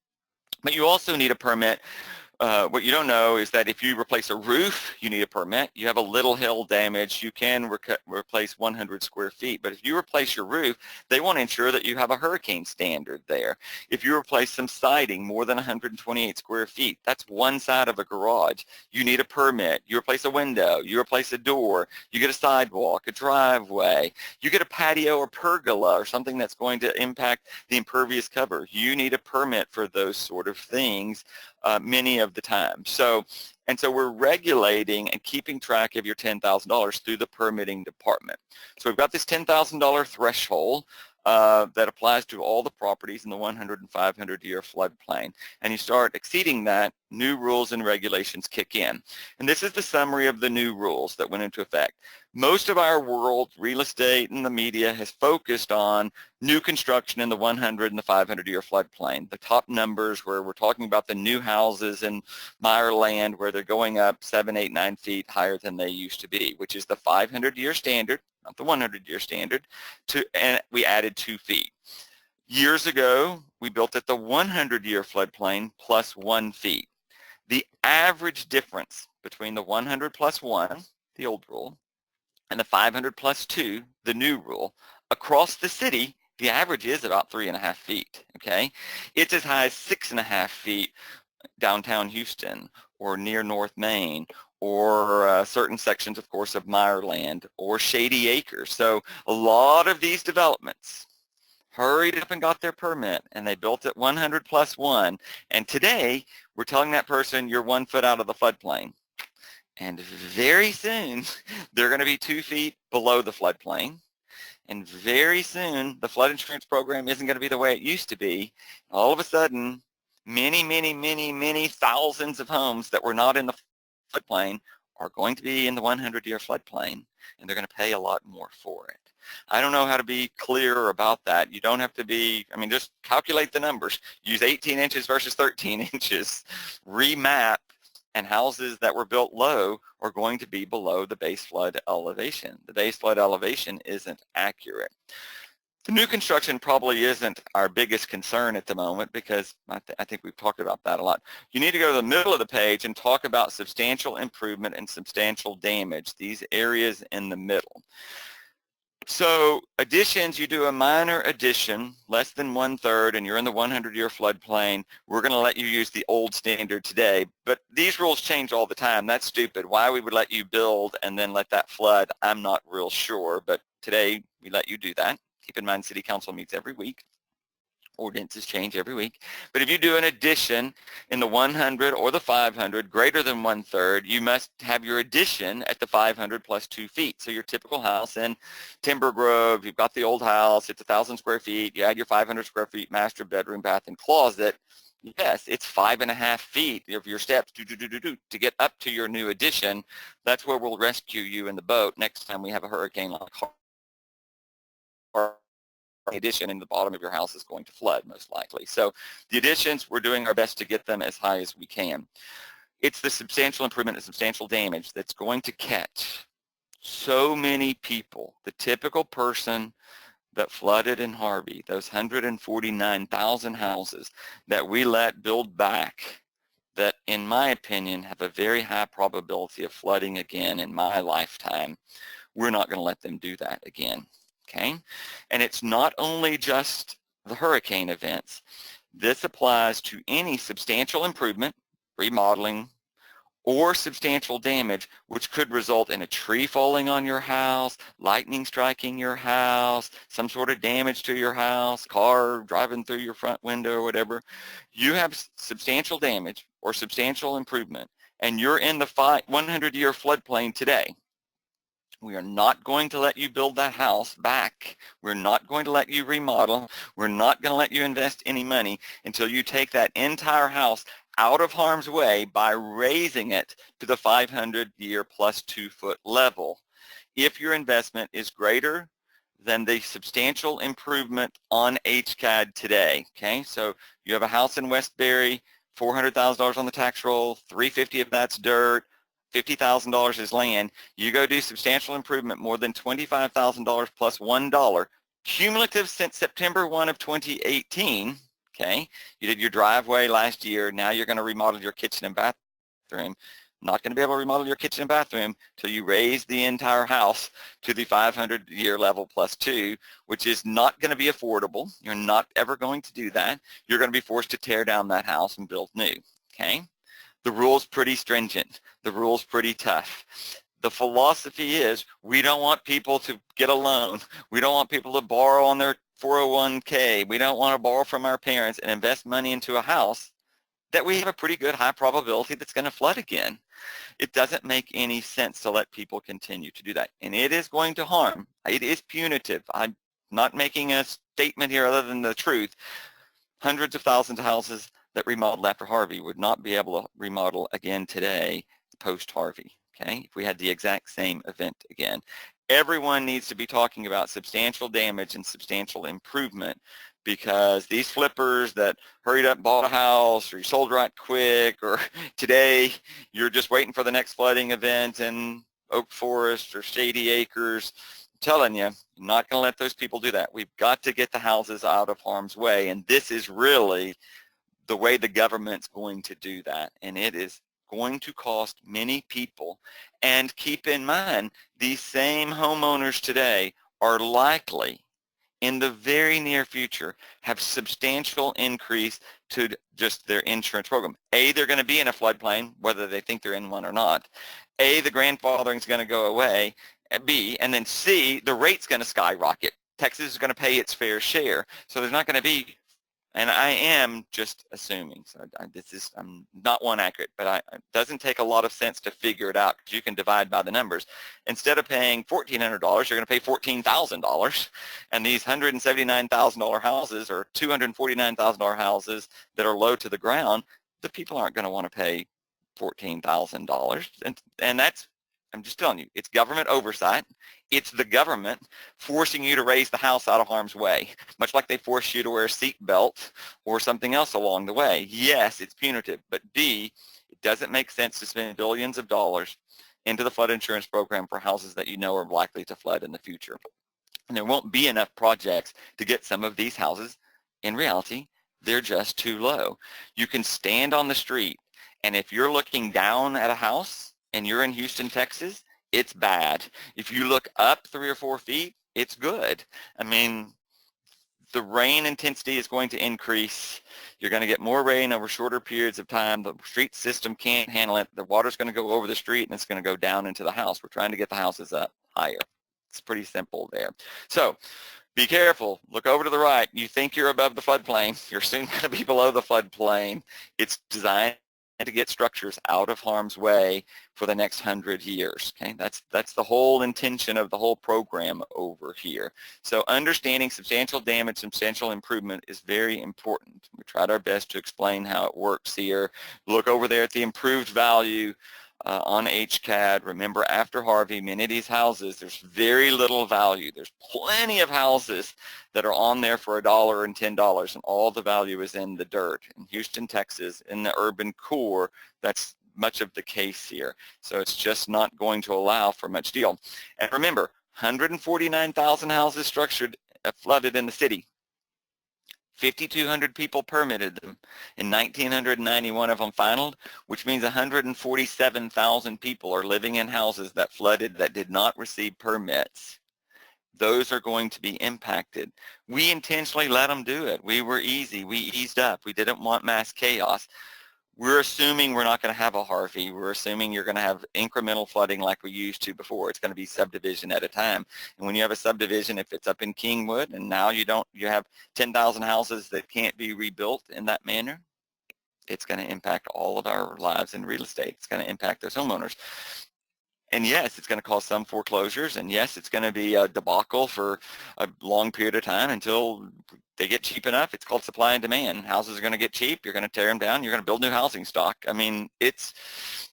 But you also need a permit What you don't know is that if you replace a roof, you need a permit. You have a little hail damage, you can replace 100 square feet. But if you replace your roof, they want to ensure that you have a hurricane standard there. If you replace some siding more than 128 square feet, that's one side of a garage, you need a permit. You replace a window, you replace a door, you get a sidewalk, a driveway, you get a patio or pergola or something that's going to impact the impervious cover. You need a permit for those sort of things. Many of the time. So we're regulating and keeping track of your $10,000 through the permitting department. So we've got this $10,000 threshold that applies to all the properties in the 100 and 500 year floodplain. And you start exceeding that, new rules and regulations kick in. And this is the summary of the new rules that went into effect. Most of our world, real estate and the media, has focused on new construction in the 100 and the 500 year floodplain. The top numbers where we're talking about the new houses in Meyer land where they're going up 7, 8, 9 feet higher than they used to be, which is the 500 year standard, not the 100 year standard, and we added 2 feet. Years ago, we built at the 100 year floodplain plus 1 feet. The average difference between the 100 plus 1, the old rule, and the 500 plus 2, the new rule, across the city, the average is about 3.5 feet, okay? It's as high as 6.5 feet downtown Houston or near North Main or certain sections, of course, of Meyerland or Shady Acres. So a lot of these developments hurried up and got their permit, and they built at 100 plus 1. And today, we're telling that person, you're 1 foot out of the floodplain. And very soon, they're going to be 2 feet below the floodplain. And very soon, the flood insurance program isn't going to be the way it used to be. All of a sudden, many thousands of homes that were not in the floodplain are going to be in the 100-year floodplain, and they're going to pay a lot more for it. I don't know how to be clear about that. You don't have to be, I mean, just calculate the numbers. Use 18 inches versus 13 inches. Remap, and houses that were built low are going to be below the base flood elevation. The base flood elevation isn't accurate. The new construction probably isn't our biggest concern at the moment because I think we've talked about that a lot. You need to go to the middle of the page and talk about substantial improvement and substantial damage, these areas in the middle. So additions, you do a minor addition, less than 1/3, and you're in the 100-year floodplain. We're going to let you use the old standard today, but these rules change all the time. That's stupid. Why we would let you build and then let that flood, I'm not real sure, but today we let you do that. Keep in mind, City Council meets every week. Ordinances change every week. But if you do an addition in the 100 or the 500 greater than 1/3, you must have your addition at the 500 plus 2 feet. So your typical house in Timber Grove, you've got the old house, it's 1,000 square feet, you add your 500 square feet master bedroom, bath, and closet. Yes, it's 5.5 feet of your steps to get up to your new addition. That's where we'll rescue you in the boat next time we have a hurricane like addition, and the bottom of your house is going to flood most likely. So the additions, we're doing our best to get them as high as we can. It's the substantial improvement and substantial damage that's going to catch so many people. The typical person that flooded in Harvey, those 149,000 houses that we let build back, that in my opinion have a very high probability of flooding again in my lifetime, we're not going to let them do that again. Okay, and it's not only just the hurricane events. This applies to any substantial improvement, remodeling, or substantial damage, which could result in a tree falling on your house, lightning striking your house, some sort of damage to your house, car driving through your front window or whatever. You have substantial damage or substantial improvement, and you're in the 100-year floodplain today. We are not going to let you build that house back. We're not going to let you remodel. We're not going to let you invest any money until you take that entire house out of harm's way by raising it to the 500-year plus 2-foot level. If your investment is greater than the substantial improvement on HCAD today, okay? So you have a house in Westbury, $400,000 on the tax roll, $350,000 of that's dirt, $50,000 is land. You go do substantial improvement more than $25,000 plus $1, cumulative since September 1 of 2018, okay? You did your driveway last year, now you're going to remodel your kitchen and bathroom. Not going to be able to remodel your kitchen and bathroom till you raise the entire house to the 500-year level +2, which is not going to be affordable. You're not ever going to do that. You're going to be forced to tear down that house and build new, okay? The rule's pretty stringent. The rule's pretty tough. The philosophy is we don't want people to get a loan. We don't want people to borrow on their 401k. We don't want to borrow from our parents and invest money into a house that we have a pretty good high probability that's going to flood again. It doesn't make any sense to let people continue to do that. And it is going to harm. It is punitive. I'm not making a statement here other than the truth. Hundreds of thousands of houses that remodeled after Harvey would not be able to remodel again today post-Harvey, okay, if we had the exact same event again. Everyone needs to be talking about substantial damage and substantial improvement, because these flippers that hurried up, bought a house, or you sold right quick, or today you're just waiting for the next flooding event in Oak Forest or Shady Acres, I'm telling you, I'm not going to let those people do that. We've got to get the houses out of harm's way, and this is really the way the government's going to do that, and it is going to cost many people. And keep in mind, these same homeowners today are likely in the very near future have substantial increase to just their insurance program. A, they're going to be in a floodplain, whether they think they're in one or not. A, the grandfathering is going to go away. B, and then C, the rate's going to skyrocket. Texas is going to pay its fair share. So there's not going to be, and I am just assuming, so I'm not one accurate, but it doesn't take a lot of sense to figure it out, because you can divide by the numbers. Instead of paying $1,400, you're going to pay $14,000, and these $179,000 houses or $249,000 houses that are low to the ground, the people aren't going to want to pay $14,000, and that's, I'm just telling you, it's government oversight. It's the government forcing you to raise the house out of harm's way, much like they force you to wear a seat belt or something else along the way. Yes, it's punitive, but B, it doesn't make sense to spend billions of dollars into the flood insurance program for houses that you know are likely to flood in the future. And there won't be enough projects to get some of these houses. In reality, they're just too low. You can stand on the street, and if you're looking down at a house and you're in Houston, Texas, it's bad. If you look up 3 or 4 feet, it's good. I mean, the rain intensity is going to increase. You're going to get more rain over shorter periods of time. The street system can't handle it. The water's going to go over the street and it's going to go down into the house. We're trying to get the houses up higher. It's pretty simple there. So be careful. Look over to the right. You think you're above the floodplain. You're soon going to be below the floodplain. It's designed to get structures out of harm's way for the next 100 years. Okay, that's the whole intention of the whole program over here. So understanding substantial damage, substantial improvement is very important. We tried our best to explain how it works here. Look over there at the improved value on HCAD. Remember, after Harvey, many of these houses, there's very little value. There's plenty of houses that are on there for $1 and $10, and all the value is in the dirt. In Houston, Texas, in the urban core, that's much of the case here. So it's just not going to allow for much deal. And remember, 149,000 houses structured, flooded in the city. 5,200 people permitted them. In 1,991 of them finalized, which means 147,000 people are living in houses that flooded that did not receive permits. Those are going to be impacted. We intentionally let them do it. We were easy. We eased up. We didn't want mass chaos. We're assuming we're not going to have a Harvey. We're assuming you're going to have incremental flooding like we used to before. It's going to be subdivision at a time. And when you have a subdivision, if it's up in Kingwood and now you have 10,000 houses that can't be rebuilt in that manner, it's going to impact all of our lives in real estate. It's going to impact those homeowners. And yes, it's going to cause some foreclosures, and yes, it's going to be a debacle for a long period of time until they get cheap enough. It's called supply and demand. Houses are going to get cheap. You're going to tear them down. You're going to build new housing stock. I mean, it's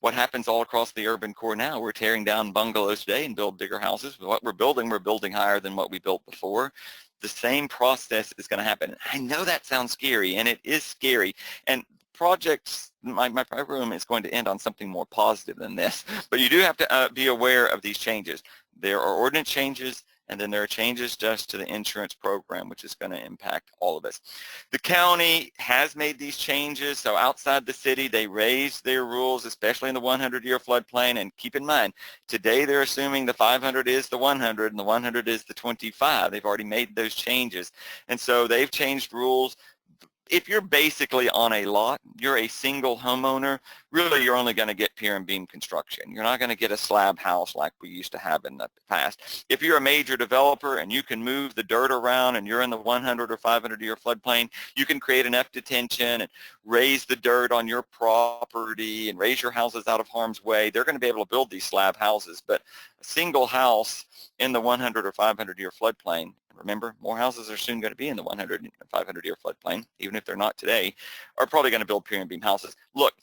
what happens all across the urban core now. We're tearing down bungalows today and build bigger houses. What we're building higher than what we built before. The same process is going to happen. I know that sounds scary, and it is scary. And projects, my program is going to end on something more positive than this, but you do have to be aware of these changes. There are ordinance changes and then there are changes just to the insurance program, which is going to impact all of us. The county has made these changes, so outside the city, they raised their rules, especially in the 100-year floodplain, and keep in mind, today they're assuming the 500 is the 100 and the 100 is the 25. They've already made those changes, and so they've changed rules. If you're basically on a lot, you're a single homeowner, really you're only going to get pier and beam construction. You're not going to get a slab house like we used to have in the past. If you're a major developer and you can move the dirt around and you're in the 100 or 500-year floodplain, you can create enough detention and raise the dirt on your property and raise your houses out of harm's way. They're going to be able to build these slab houses, but a single house in the 100 or 500-year floodplain, remember, more houses are soon going to be in the 100 and 500-year floodplain, even if they're not today, are probably going to build pier and beam houses. Look,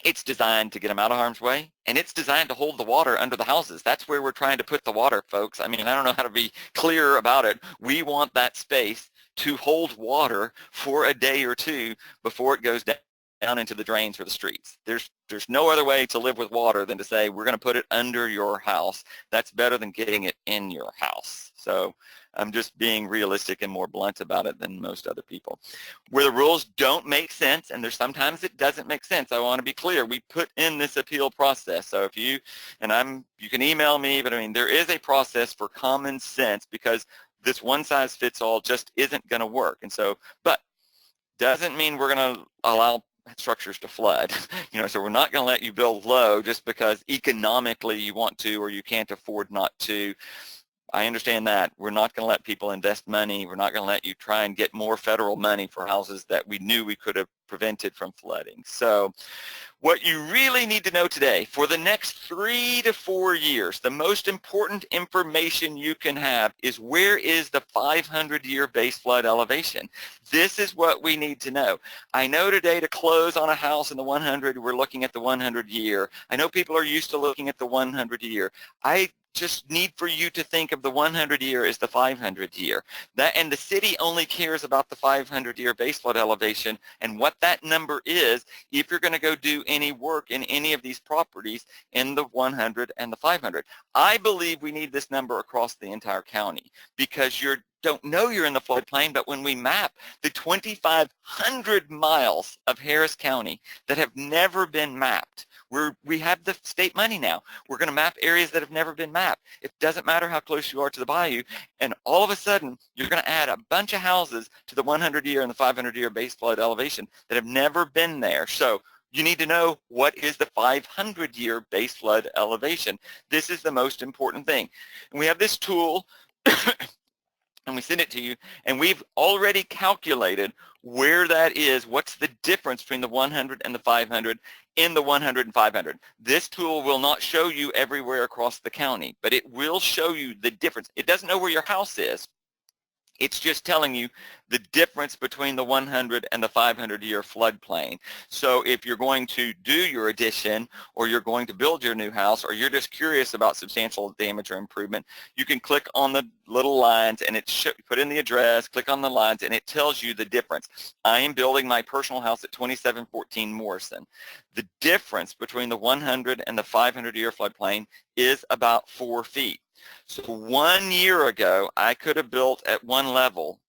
it's designed to get them out of harm's way, and it's designed to hold the water under the houses. That's where we're trying to put the water, folks. I mean, I don't know how to be clear about it. We want that space to hold water for a day or two before it goes down into the drains or the streets. There's no other way to live with water than to say we're going to put it under your house. That's better than getting it in your house. So I'm just being realistic and more blunt about it than most other people. Where the rules don't make sense, and there's sometimes it doesn't make sense, I want to be clear, we put in this appeal process. So if you, and you can email me, but I mean, there is a process for common sense, because this one size fits all just isn't going to work. And so, but doesn't mean we're going to allow structures to flood. So we're not going to let you build low just because economically you want to or you can't afford not to. I understand that. We're not going to let people invest money. We're not going to let you try and get more federal money for houses that we knew we could have prevented from flooding. So what you really need to know today, for the next 3 to 4 years, the most important information you can have is where is the 500-year base flood elevation. This is what we need to know. I know today to close on a house in the 100, we're looking at the 100-year. I know people are used to looking at the 100-year. I just need for you to think of the 100-year as the 500-year. And the city only cares about the 500-year base flood elevation and what that number is if you're going to go do any work in any of these properties in the 100 and the 500. I believe we need this number across the entire county, because you don't know you're in the floodplain, but when we map the 2,500 miles of Harris County that have never been mapped, we have the state money now. We're going to map areas that have never been mapped. It doesn't matter how close you are to the bayou, and all of a sudden you're going to add a bunch of houses to the 100-year and the 500-year base flood elevation that have never been there. So you need to know what is the 500-year base flood elevation. This is the most important thing. And we have this tool and we send it to you, and we've already calculated where that is, what's the difference between the 100 and the 500 in the 100 and 500. This tool will not show you everywhere across the county, but it will show you the difference. It doesn't know where your house is. It's just telling you the difference between the 100 and the 500-year floodplain. So if you're going to do your addition, or you're going to build your new house, or you're just curious about substantial damage or improvement, you can click on the little lines, and put in the address, click on the lines, and it tells you the difference. I am building my personal house at 2714 Morrison. The difference between the 100 and the 500-year floodplain is about 4 feet. So 1 year ago, I could have built at one level,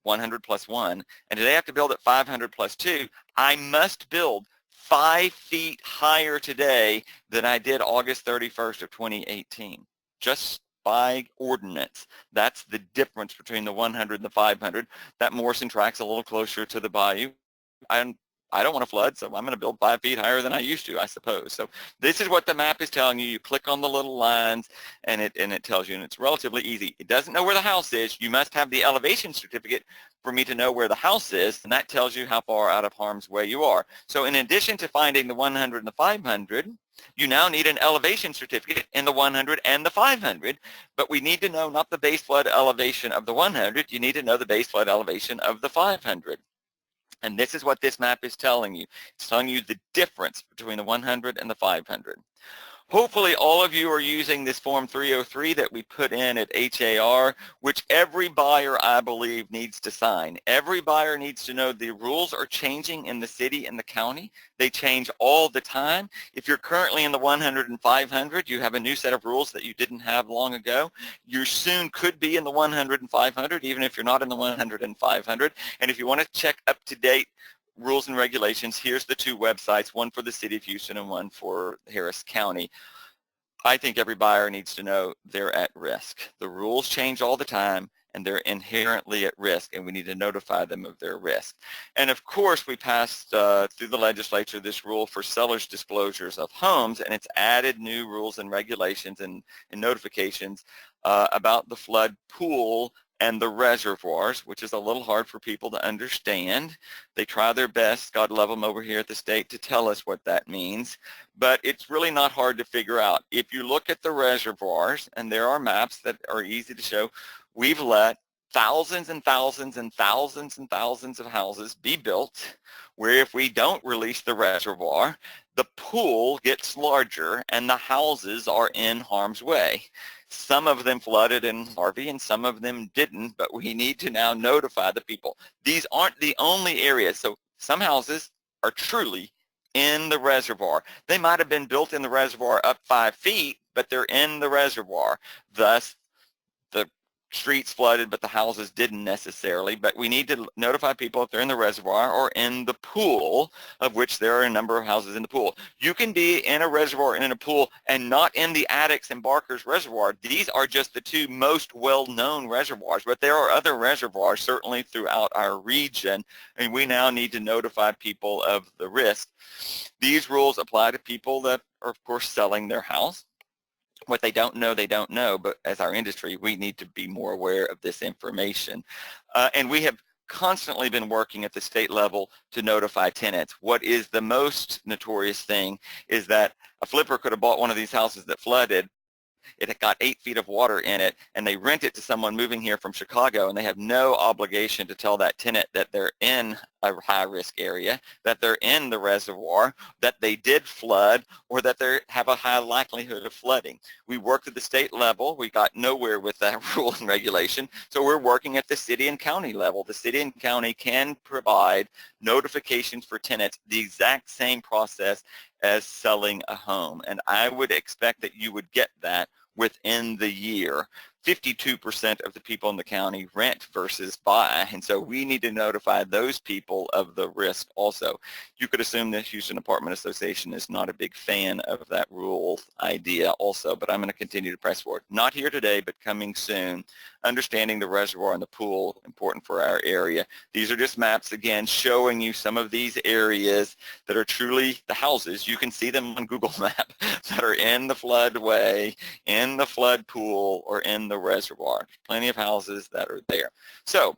100 plus 1, and today I have to build at 500 plus 2. I must build 5 feet higher today than I did August 31st of 2018, just by ordinance. That's the difference between the 100 and the 500. That Morrison track's a little closer to the bayou. I don't want to flood, so I'm going to build 5 feet higher than I used to, I suppose. So this is what the map is telling you. You click on the little lines, and it tells you, and it's relatively easy. It doesn't know where the house is. You must have the elevation certificate for me to know where the house is, and that tells you how far out of harm's way you are. So in addition to finding the 100 and the 500, you now need an elevation certificate in the 100 and the 500, but we need to know not the base flood elevation of the 100, you need to know the base flood elevation of the 500. And this is what this map is telling you. It's telling you the difference between the 100 and the 500. Hopefully all of you are using this Form 303 that we put in at HAR, which every buyer, I believe, needs to sign. Every buyer needs to know the rules are changing in the city and the county. They change all the time. If you're currently in the 100 and 500, you have a new set of rules that you didn't have long ago. You soon could be in the 100 and 500, even if you're not in the 100 and 500. And if you want to check up-to-date rules and regulations, here's the two websites, one for the City of Houston and one for Harris County. I think every buyer needs to know they're at risk. The rules change all the time and they're inherently at risk, and we need to notify them of their risk. And of course, we passed through the legislature this rule for sellers' disclosures of homes, and it's added new rules and regulations and notifications about the flood pool and the reservoirs, which is a little hard for people to understand. They try their best, God love them over here at the state, to tell us what that means, but it's really not hard to figure out. If you look at the reservoirs, and there are maps that are easy to show, we've let thousands and thousands and thousands and thousands of houses be built where if we don't release the reservoir, the pool gets larger and the houses are in harm's way. Some of them flooded in Harvey and some of them didn't, but we need to now notify the people. These aren't the only areas. So some houses are truly in the reservoir. They might have been built in the reservoir up 5 feet, but they're in the reservoir. Thus, the streets flooded, but the houses didn't necessarily. But we need to notify people if they're in the reservoir or in the pool, of which there are a number of houses in the pool. You can be in a reservoir and in a pool and not in the Addicks and Barker's reservoir. These are just the two most well-known reservoirs, but there are other reservoirs certainly throughout our region, and we now need to notify people of the risk. These rules apply to people that are, of course, selling their house. What they don't know, but as our industry, we need to be more aware of this information. And we have constantly been working at the state level to notify tenants. What is the most notorious thing is that a flipper could have bought one of these houses that flooded. It had got 8 feet of water in it, and they rent it to someone moving here from Chicago, and they have no obligation to tell that tenant that they're in a high-risk area, that they're in the reservoir, that they did flood, or that they have a high likelihood of flooding. We worked at the state level. We got nowhere with that rule and regulation, so we're working at the city and county level. The city and county can provide notifications for tenants, the exact same process as selling a home, and I would expect that you would get that within the year. 52% of the people in the county rent versus buy, and so we need to notify those people of the risk also. You could assume the Houston Apartment Association is not a big fan of that rule idea also, but I'm going to continue to press for it. Not here today, but coming soon. Understanding the reservoir and the pool, important for our area. These are just maps, again, showing you some of these areas that are truly the houses. You can see them on Google Map that are in the floodway, in the flood pool, or in the reservoir. Plenty of houses that are there. So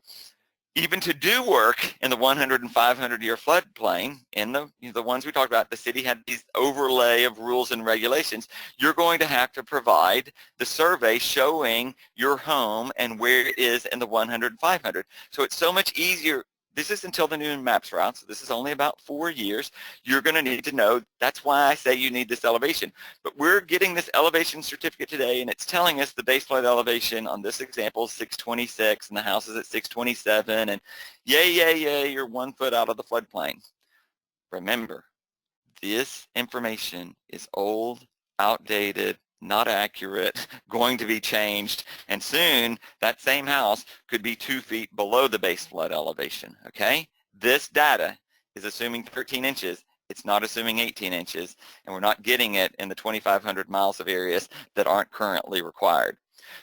even to do work in the 100 and 500 year floodplain, in the ones we talked about, the city had these overlay of rules and regulations. You're going to have to provide the survey showing your home and where it is in the 100 and 500. So it's so much easier. This is until the new maps are out, so this is only about 4 years. You're going to need to know. That's why I say you need this elevation. But we're getting this elevation certificate today, and it's telling us the base flood elevation on this example is 626, and the house is at 627, and yay, you're 1 foot out of the floodplain. Remember, this information is old, outdated, not accurate, going to be changed, and soon that same house could be 2 feet below the base flood elevation, okay? This data is assuming 13 inches. It's not assuming 18 inches, and we're not getting it in the 2,500 miles of areas that aren't currently required.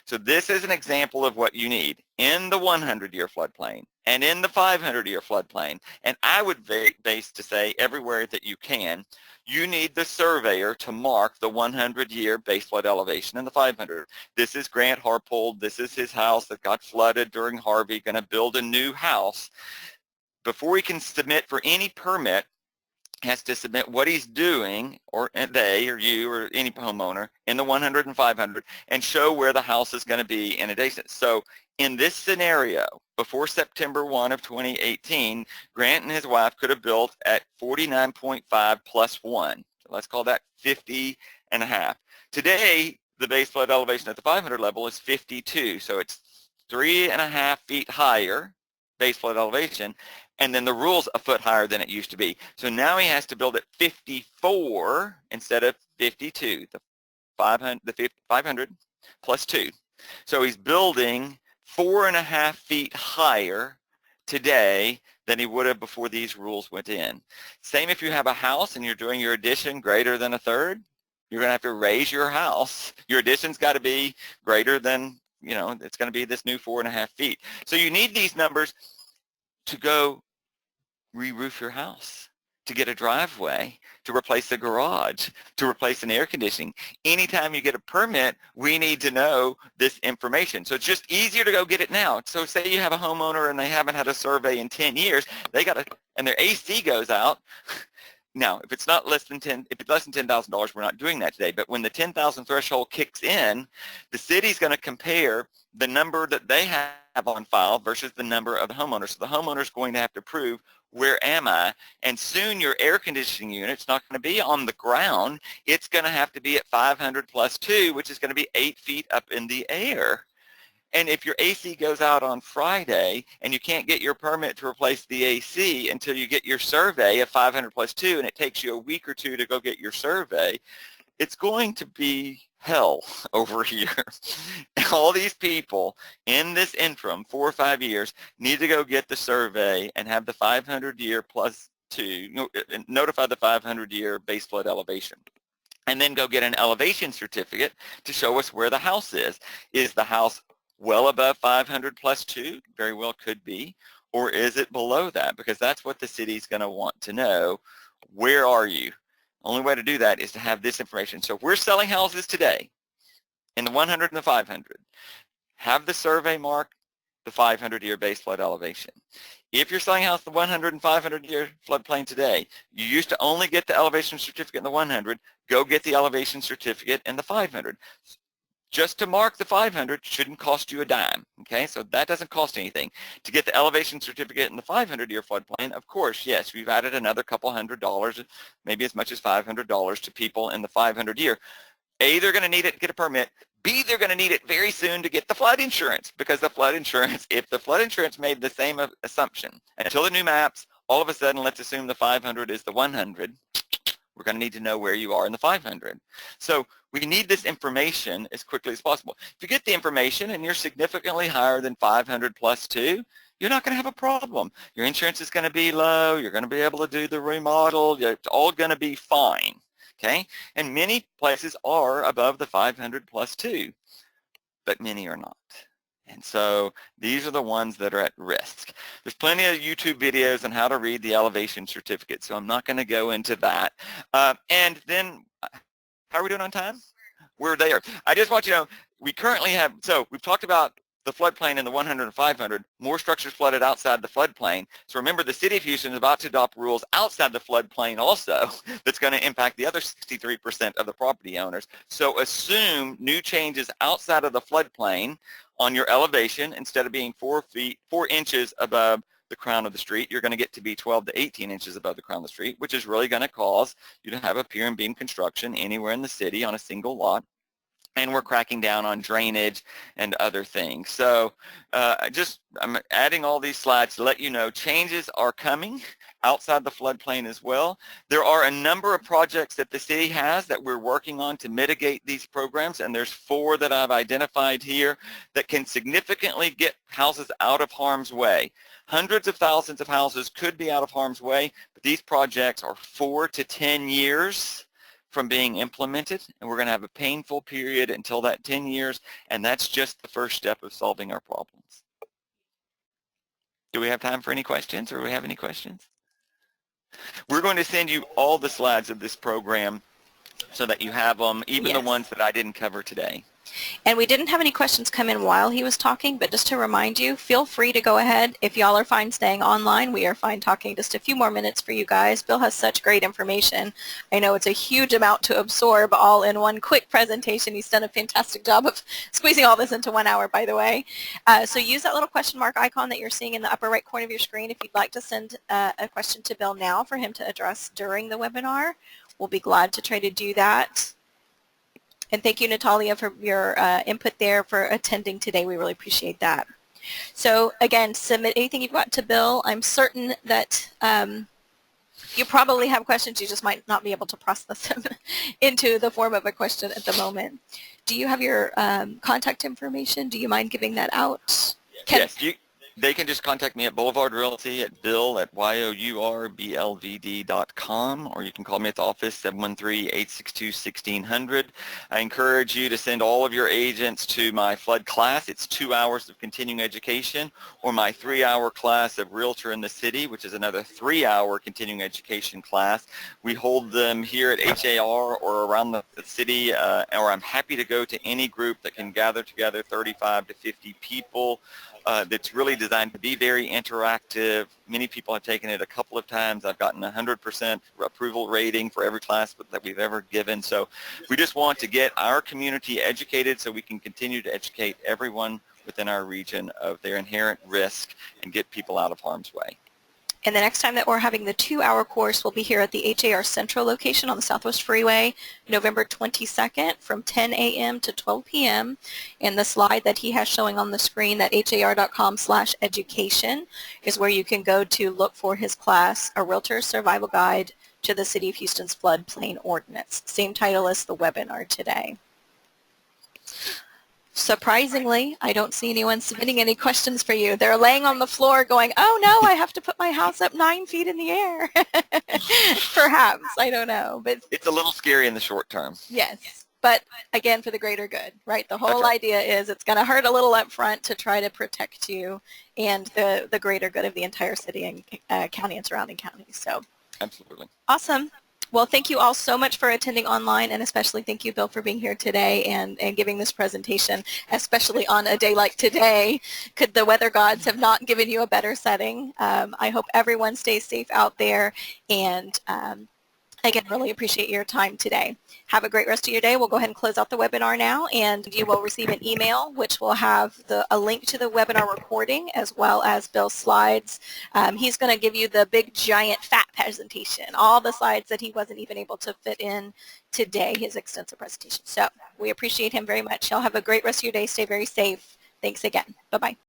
So this is an example of what you need in the 100-year floodplain and in the 500-year floodplain, and I would base to say everywhere that you can, you need the surveyor to mark the 100-year base flood elevation and the 500. This is Grant Harpold. This is his house that got flooded during Harvey, going to build a new house. Before he can submit for any permit, has to submit what he's doing, or they or you or any homeowner, in the 100 and 500 and show where the house is going to be in a distance. So in this scenario, before September 1 of 2018, Grant and his wife could have built at 49.5 plus 1. So let's call that 50 and a half. Today, the base flood elevation at the 500 level is 52, so it's 3.5 feet higher base flood elevation, and then the rule's a foot higher than it used to be. So now he has to build at 54 instead of 52, the 500 plus 2. So he's building 4.5 feet higher today than he would have before these rules went in. Same if you have a house and you're doing your addition greater than a third, you're going to have to raise your house. Your addition's got to be greater than, you know, it's going to be this new 4.5 feet. So you need these numbers to go re-roof your house, to get a driveway, to replace the garage, to replace an air conditioning. Anytime you get a permit, we need to know this information. So it's just easier to go get it now. So say you have a homeowner and they haven't had a survey in 10 years, they got to, and their AC goes out. Now, if it's not less than $10,000, we're not doing that today. But when the 10,000 threshold kicks in, the city's going to compare the number that they have on file versus the number of the homeowner. So the homeowner's going to have to prove, where am I? And soon your air conditioning unit's not going to be on the ground. It's going to have to be at 500 plus 2, which is going to be 8 feet up in the air. And if your AC goes out on Friday and you can't get your permit to replace the AC until you get your survey of 500 plus 2, and it takes you a week or two to go get your survey, it's going to be hell over here. All these people in this interim, 4 or 5 years, need to go get the survey and have the 500-year plus 2, notify the 500-year base flood elevation. And then go get an elevation certificate to show us where the house is. Is the house well above 500 plus 2? Very well could be. Or is it below that? Because that's what the city's going to want to know. Where are you? Only way to do that is to have this information. So if we're selling houses today in the 100 and the 500, have the survey mark the 500-year base flood elevation. If you're selling a house the 100 and 500-year floodplain today, you used to only get the elevation certificate in the 100, go get the elevation certificate in the 500. Just to mark the 500 shouldn't cost you a dime, okay? So that doesn't cost anything. To get the elevation certificate in the 500-year floodplain, of course, yes, we've added another couple $100, maybe as much as $500 to people in the 500-year. A, they're going to need it to get a permit. B, they're going to need it very soon to get the flood insurance, because the flood insurance, if the flood insurance made the same assumption, until the new maps, all of a sudden, let's assume the 500 is the 100, we're going to need to know where you are in the 500. So we need this information as quickly as possible. If you get the information and you're significantly higher than 500 plus 2, you're not going to have a problem. Your insurance is going to be low. You're going to be able to do the remodel. It's all going to be fine. Okay? And many places are above the 500 plus 2, but many are not. And so these are the ones that are at risk. There's plenty of YouTube videos on how to read the elevation certificate, so I'm not going to go into that. And then, how are we doing on time? We're there. I just want you to know, we currently have, so we've talked about the floodplain in the 100 and 500, more structures flooded outside the floodplain. So remember, the city of Houston is about to adopt rules outside the floodplain also that's going to impact the other 63% of the property owners. So assume new changes outside of the floodplain on your elevation. Instead of being 4 inches above the crown of the street, you're going to get to be 12 to 18 inches above the crown of the street, which is really going to cause you to have a pier and beam construction anywhere in the city on a single lot. And we're cracking down on drainage and other things. So I'm adding all these slides to let you know changes are coming outside the floodplain as well. There are a number of projects that the city has that we're working on to mitigate these programs, and there's 4 that I've identified here that can significantly get houses out of harm's way. Hundreds of thousands of houses could be out of harm's way, but these projects are 4 to 10 years from being implemented, and we're going to have a painful period until that 10 years, and that's just the first step of solving our problems. Do we have time for any questions, or do we have any questions? We're going to send you all the slides of this program so that you have them, even the ones that I didn't cover today. And we didn't have any questions come in while he was talking, but just to remind you, feel free to go ahead. If y'all are fine staying online, we are fine talking just a few more minutes for you guys. Bill has such great information. I know it's a huge amount to absorb all in one quick presentation. He's done a fantastic job of squeezing all this into 1 hour, by the way. So use that little question mark icon that you're seeing in the upper right corner of your screen if you'd like to send a question to Bill now for him to address during the webinar. We'll be glad to try to do that. And thank you, Natalia, for your input there, for attending today. We really appreciate that. So again, submit anything you've got to Bill. I'm certain that you probably have questions, you just might not be able to process them into the form of a question at the moment. Do you have your contact information? Do you mind giving that out? Yes, they can just contact me at Boulevard Realty at bill@yourbld.com, or you can call me at the office, 713-862-1600. I encourage you to send all of your agents to my flood class. It's 2 hours of continuing education, or my 3-hour class of Realtor in the City, which is another 3-hour continuing education class. We hold them here at HAR or around the city, or I'm happy to go to any group that can gather together 35 to 50 people. That's really designed to be very interactive. Many people have taken it a couple of times. I've gotten 100% approval rating for every class that we've ever given. So we just want to get our community educated so we can continue to educate everyone within our region of their inherent risk and get people out of harm's way. And the next time that we're having the 2-hour course, we'll be here at the HAR Central location on the Southwest Freeway, November 22nd from 10 a.m. to 12 p.m. And the slide that he has showing on the screen, that har.com/education, is where you can go to look for his class, A Realtor's Survival Guide to the City of Houston's Floodplain Ordinance. Same title as the webinar today. Surprisingly, I don't see anyone submitting any questions for you. They're laying on the floor going, oh no, I have to put my house up 9 feet in the air. Perhaps, I don't know. But it's a little scary in the short term. Yes, but again, for the greater good, right? The whole idea is it's going to hurt a little up front to try to protect you and the greater good of the entire city and county and surrounding counties. So, absolutely. Awesome. Well, thank you all so much for attending online, and especially thank you, Bill, for being here today and giving this presentation, especially on a day like today. Could the weather gods have not given you a better setting? I hope everyone stays safe out there, and again, really appreciate your time today. Have a great rest of your day. We'll go ahead and close out the webinar now, and you will receive an email which will have a link to the webinar recording as well as Bill's slides. He's going to give you the big, giant, fat presentation, all the slides that he wasn't even able to fit in today, his extensive presentation. So we appreciate him very much. Y'all have a great rest of your day. Stay very safe. Thanks again. Bye-bye.